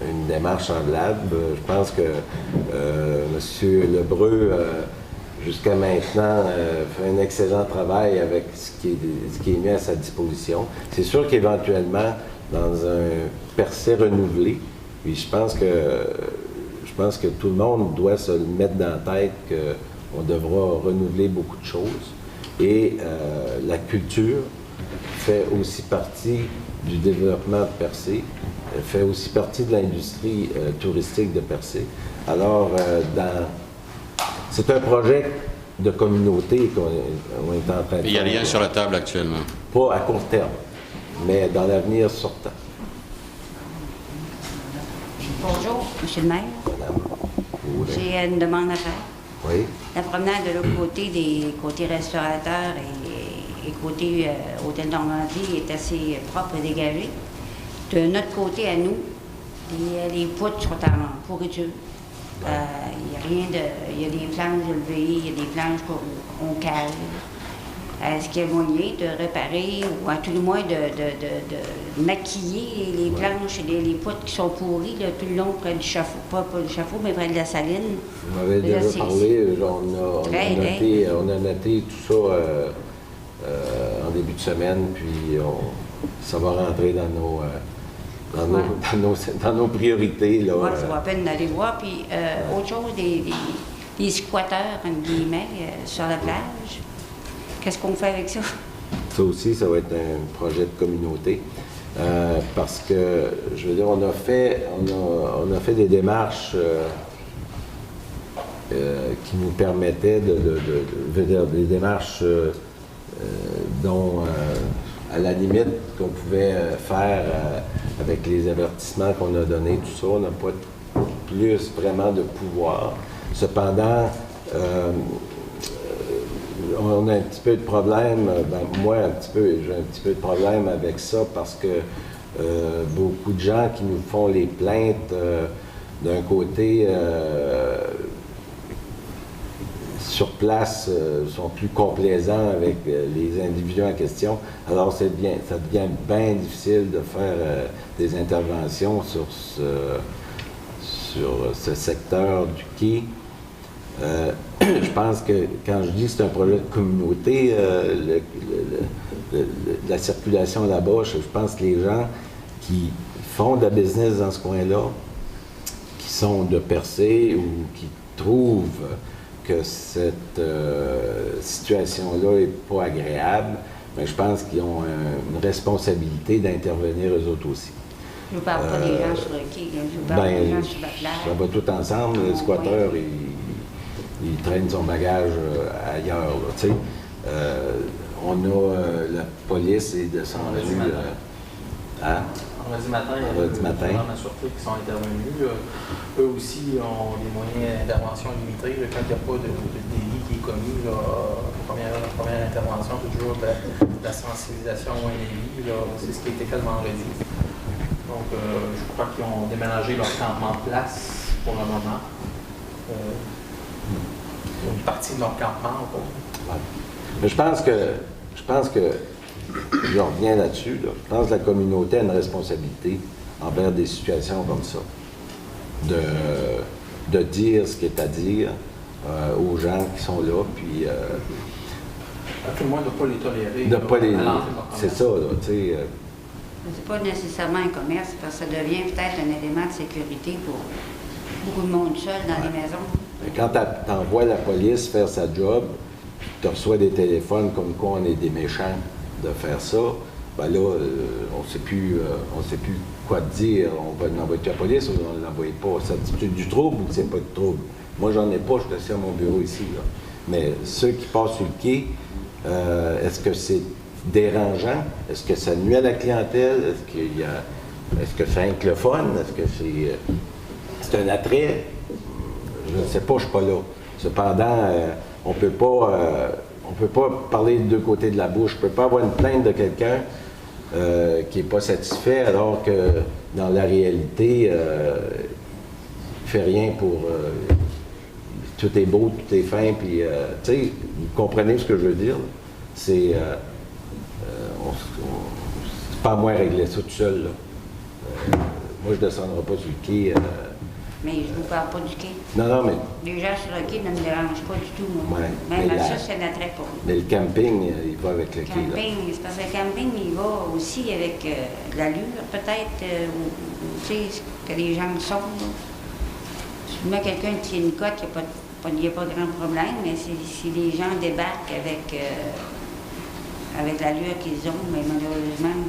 une démarche semblable. Je pense que M. Lebreu jusqu'à maintenant, fait un excellent travail avec ce qui est mis à sa disposition. C'est sûr qu'éventuellement, dans un Percé renouvelé, puis je pense que tout le monde doit se mettre dans la tête qu'on devra renouveler beaucoup de choses. Et la culture fait aussi partie du développement de Percé, fait aussi partie de l'industrie touristique de Percé. Alors, c'est un projet de communauté qu'on est en train de faire. Il n'y a rien sur la table actuellement? Pas à court terme, mais dans l'avenir sortant. Bonjour, M. le maire. Madame. J'ai une demande à faire. Oui. La promenade de l'autre côté, des côtés restaurateurs et côté Hôtel Normandie est assez propre et dégagée. De notre côté à nous, Les poutres sont en pourriture. Il y a rien de. Il y a des planches élevées, il y a des planches qu'on cale. Est-ce qu'il y a moyen de réparer ou à tout le moins de maquiller les planches et les poutres qui sont pourries là, tout le long près du chafaud, pas le chafaud, mais près de la saline? Vous m'avez déjà parlé, on a noté tout ça en début de semaine, puis ça va rentrer dans nos priorités. Là, ça va à peine d'aller voir. Puis autre chose, des squatteurs, entre guillemets, sur la plage. Qu'est-ce qu'on fait avec ça? Ça aussi, ça va être un projet de communauté. Parce que, je veux dire, on a fait des démarches qui nous permettaient des démarches dont, à la limite, qu'on pouvait faire avec les avertissements qu'on a donnés, tout ça, on n'a pas plus vraiment de pouvoir. Cependant, on a un petit peu de problème, moi j'ai un petit peu de problème avec ça parce que beaucoup de gens qui nous font les plaintes d'un côté sur place sont plus complaisants avec les individus en question. Alors ça devient bien difficile de faire des interventions sur ce secteur du quai. Je pense que quand je dis que c'est un projet de communauté, la circulation là-bas, je pense que les gens qui font de la business dans ce coin-là, qui sont de Percé ou qui trouvent que cette situation-là n'est pas agréable, mais je pense qu'ils ont une responsabilité d'intervenir eux autres aussi. Je ne vous parle pas des gens sur le quai, je vous parle des gens sur la plage. Ça va tout ensemble, les squatteurs, il traîne son bagage ailleurs. Tu sais. On a la police est descendue. Vendredi matin, il y a des gens de la sûreté qui sont intervenus. Eux aussi ont des moyens d'intervention limités. Quand il n'y a pas de délit qui est commis, la première intervention, toujours de la sensibilisation au délit. C'est ce qui a été fait le vendredi. Donc, je crois qu'ils ont déménagé leur campement de place pour le moment. Une partie de leur campement. Ouais. Mais je pense que je reviens là-dessus. Là. Je pense que la communauté a une responsabilité envers des situations comme ça. De dire ce qu'il est à dire aux gens qui sont là, puis... à tout le moins, de ne pas les tolérer. De pas les... C'est ça, là, tu sais... C'est pas nécessairement un commerce, parce que ça devient peut-être un élément de sécurité pour beaucoup de monde seul dans les maisons. Quand tu envoies la police faire sa job, tu reçois des téléphones comme quoi on est des méchants de faire ça, ben là, on ne sait plus quoi te dire. On va l'envoyer à la police ou on ne l'envoie pas. C'est du trouble ou c'est pas de trouble? Moi, j'en ai pas, je suis assis à mon bureau ici. Là. Mais ceux qui passent sur le quai, est-ce que c'est dérangeant? Est-ce que ça nuit à la clientèle? Est-ce que c'est anglophone? Est-ce que c'est un attrait? Je ne sais pas, je ne suis pas là. Cependant, on ne peut pas parler de deux côtés de la bouche. Je ne peux pas avoir une plainte de quelqu'un qui n'est pas satisfait alors que dans la réalité, il ne fait rien pour... tout est beau, tout est fin, puis tu sais, vous comprenez ce que je veux dire? C'est... c'est pas à moi de régler ça tout seul, là. Moi, je ne descendrai pas sur le quai... Mais je ne vous parle pas du quai. Non, mais... Les gens sur le quai ne me dérangent pas du tout, moi. Ouais, même à ça, c'est un attrait pour moi. Mais le camping, il va avec le quai, là. C'est parce que le camping, il va aussi avec l'allure, peut-être, tu sais, que les gens sont. Là. Si quelqu'un tient une cote, il n'y a pas de grand problème, mais si les gens débarquent avec l'allure qu'ils ont, mais malheureusement,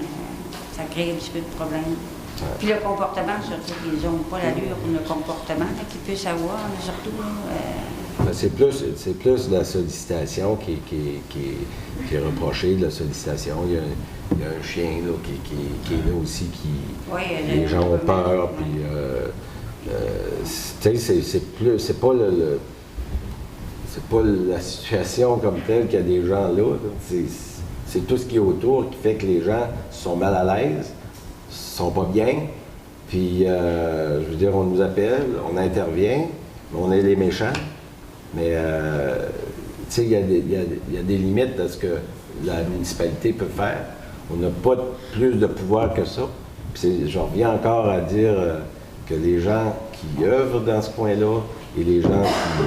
ça crée un petit peu de problème. Ouais. Puis le comportement, surtout, qu'ils n'ont pas l'allure pour le comportement qu'ils puissent avoir, surtout. C'est plus de la sollicitation qui est reprochée, de la sollicitation. Il y a un chien là, qui est là aussi, les gens ont peur, puis tu sais, c'est pas la situation comme telle qu'il y a des gens là. C'est tout ce qui est autour qui fait que les gens sont mal à l'aise, sont pas bien, Puis, je veux dire, on nous appelle, on intervient, on est les méchants, mais, tu sais, il y a des limites à ce que la municipalité peut faire. On n'a pas plus de pouvoir que ça. Puis je reviens encore à dire que les gens qui œuvrent dans ce coin-là et les gens qui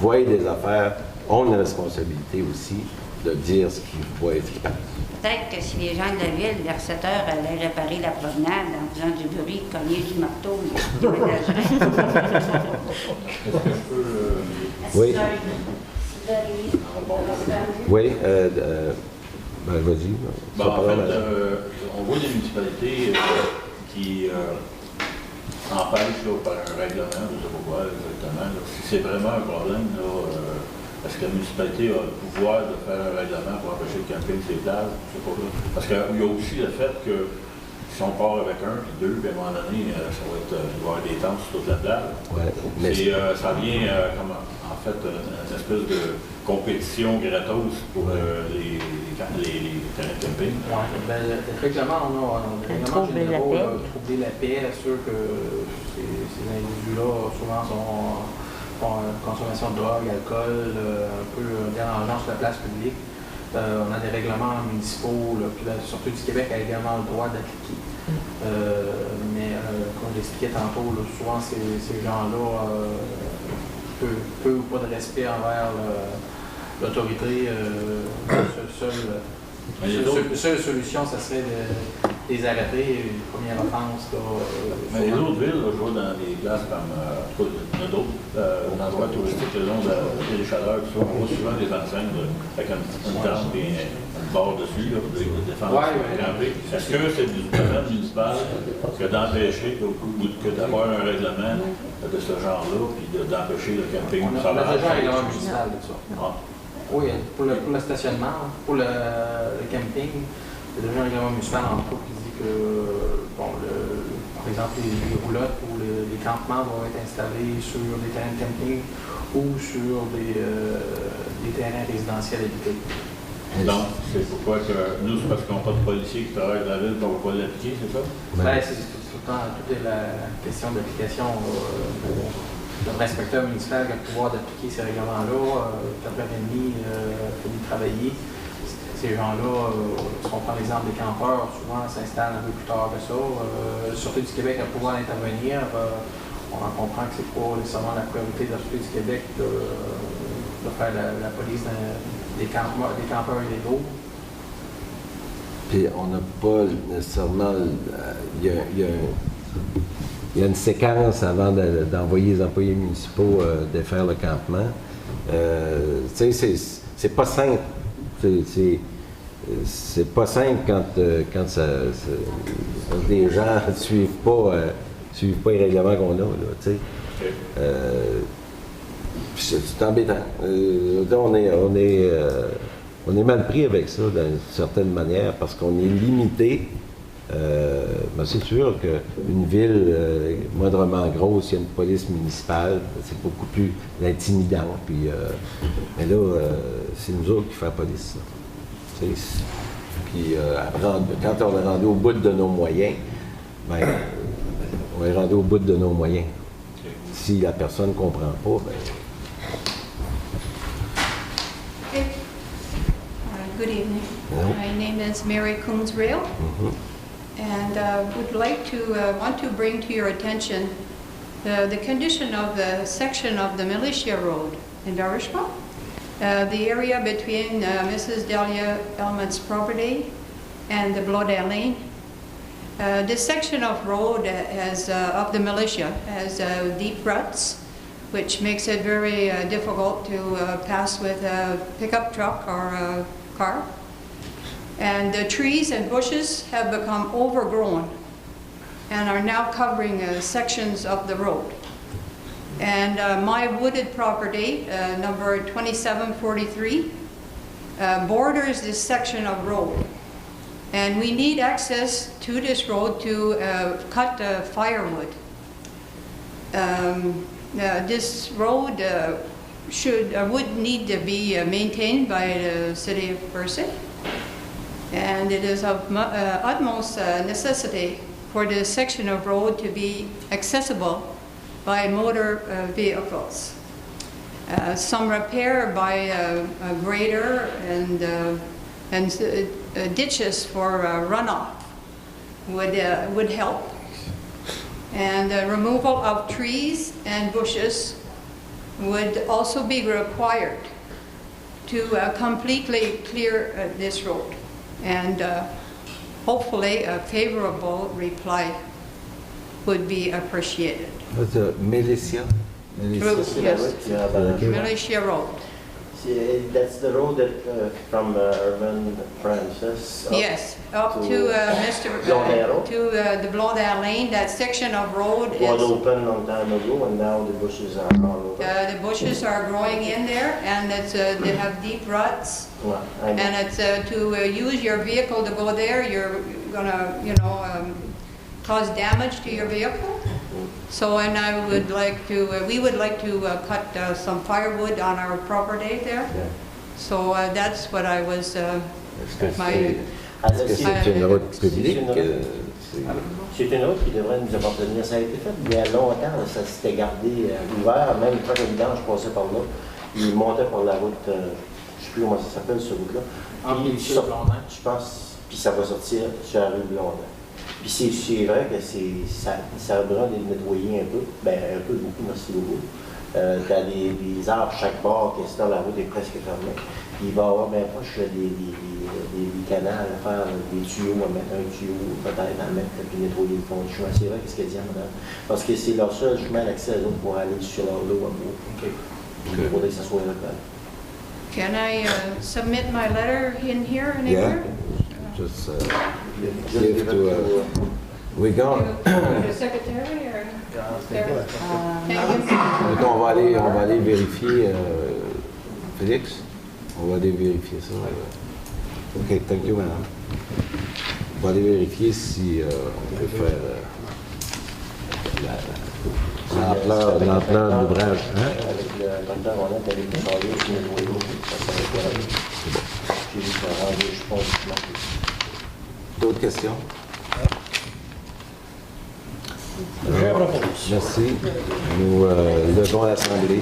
voient des affaires ont une responsabilité aussi de dire ce qu'ils voient et ce qu'ils pensent. Peut-être que si les gens de la ville, les receveurs, allaient réparer la promenade en faisant du bruit, cogner du marteau, ils déménageraient. Oui. Oui, ben, vas-y. Bon, en fait, on voit des municipalités qui empêchent là, par un règlement, je ne sais pas quoi exactement, là, si c'est vraiment un problème, là, est-ce que la municipalité a le pouvoir de faire un règlement pour empêcher le camping sur les plages? Je sais pas, là. Parce qu'il y a aussi le fait que si on part avec un, puis deux, puis à un moment donné, ça va être, il va y avoir des tentes sur toute la plage. Ouais, mais ça vient comme en fait une espèce de compétition gratos pour les terrains de camping. Oui, ben, effectivement, on a des règlements généraux, troubler la paix, sûr que ces individus-là souvent font consommation de drogue, alcool, un peu dérangeant sur la place publique. On a des règlements municipaux, là, puis la Sûreté du Québec a également le droit d'appliquer. Mais comme j'expliquais tantôt, là, souvent ces gens-là, peu ou pas de respect envers l'autorité, seule solution, ça serait de les arrêter, première offense. Mais les autres villes, je vois dans des places comme d'autres endroits touristiques le long des chaleurs, on voit souvent des enseignes avec une tente et une barre dessus pour défendre le camping. Est-ce que c'est du domaine municipal que d'empêcher que d'avoir un règlement de ce genre-là, puis d'empêcher le camping? On a déjà un règlement municipal de ça. Oui, pour le stationnement, pour le camping, il y a déjà un règlement municipal en cours qui dit que, bon, par exemple, les roulottes ou les campements doivent être installés sur des terrains de camping ou sur des terrains résidentiels habités. Donc, c'est pourquoi que nous, c'est parce qu'on n'a pas de policiers qui travaillent dans la ville, qu'on ne va pas l'appliquer, c'est ça? Bien, c'est tout le temps, toute la question d'application. Le inspecteur municipal qui a le pouvoir d'appliquer ces règlements-là, 4h30, finit de travailler. Ces gens-là, si on prend l'exemple des campeurs, souvent s'installent un peu plus tard que ça. La Sûreté du Québec a le pouvoir d'intervenir. On en comprend que c'est pas nécessairement la priorité de la Sûreté du Québec de faire la police des campeurs et des groupes. Puis on n'a pas nécessairement... Il y a une séquence avant d'envoyer les employés municipaux défaire le campement. Tu sais, c'est pas simple. C'est pas simple quand les gens ne suivent pas les règlements qu'on a, là, tu sais. C'est embêtant. On est mal pris avec ça d'une certaine manière parce qu'on est limité. Ben c'est sûr qu'une ville moindrement grosse, il y a une police municipale, c'est beaucoup plus intimidant. Puis, mais là, c'est nous autres qui faisons la police. Puis quand on est rendu au bout de nos moyens, ben, on est rendu au bout de nos moyens. Si la personne ne comprend pas, ben... Good evening. My name is Mary Coons-Rail. And would like to want to bring to your attention the condition of the section of the Militia Road in Darishma, the area between Mrs. Delia Elman's property and the Bloodale Lane. This section of road of the militia has deep ruts, which makes it very difficult to pass with a pickup truck or a car. And the trees and bushes have become overgrown and are now covering sections of the road. And my wooded property, number 2743, borders this section of road. And we need access to this road to cut firewood. This road would need to be maintained by the City of Percy. And it is of utmost necessity for the section of road to be accessible by motor vehicles. Some repair by a grader and ditches for runoff would help. And removal of trees and bushes would also be required to completely clear this road. And hopefully a favorable reply would be appreciated. What's Militia? Militia Road. See, that's the road that from Urban Francis. Yes, up to Mr. Blondaire. To the Blondaire Lane. That section of road It was is. open long time ago, and now the bushes are all over. The bushes are growing in there, and it's, they have deep ruts. Yeah, I know. And it's to use your vehicle to go there, you're gonna, cause damage to your vehicle. So, and I would like to, we would like to cut some firewood on our property there. Yeah. So that's what I was, my, C'est une route publique. C'est une route qui devrait nous appartenir. Ça a été fait il y a longtemps, ça s'était gardé ouvert, même quand le vidange passait par là. Il montait par la route, je ne sais plus comment ça s'appelle, cette route-là. Je pense, puis ça va sortir sur la rue Blondin. Puis c'est vrai que ça a besoin d'être nettoyé un peu, un peu, beaucoup, merci beaucoup. Tu as des arbres chaque bord, que sinon la route est presque fermée. Puis il va y avoir bien proche des canals à faire, des tuyaux, à mettre un tuyau, peut-être à mettre, puis nettoyer le fond du chemin. C'est vrai, qu'est-ce qu'elle dit, madame? Parce que c'est leur seul chemin d'accès à l'autre pour aller sur leur dos à bout. Puis il faudrait que ça soit réparé. can I submit my letter in here anywhere? Just give to, we go. The secretary or? Thank you. Donc on va aller vérifier, Félix, on va aller vérifier ça. OK, thank you, madame. On va aller vérifier si on peut faire l'ampleur de l'ouvrage. Avec le docteur, on a allé le changer, puis nettoyer l'eau, ça serait correct. J'ai vu ça rendre, je pense, D'autres questions? Je propose. Merci. Nous levons l'Assemblée.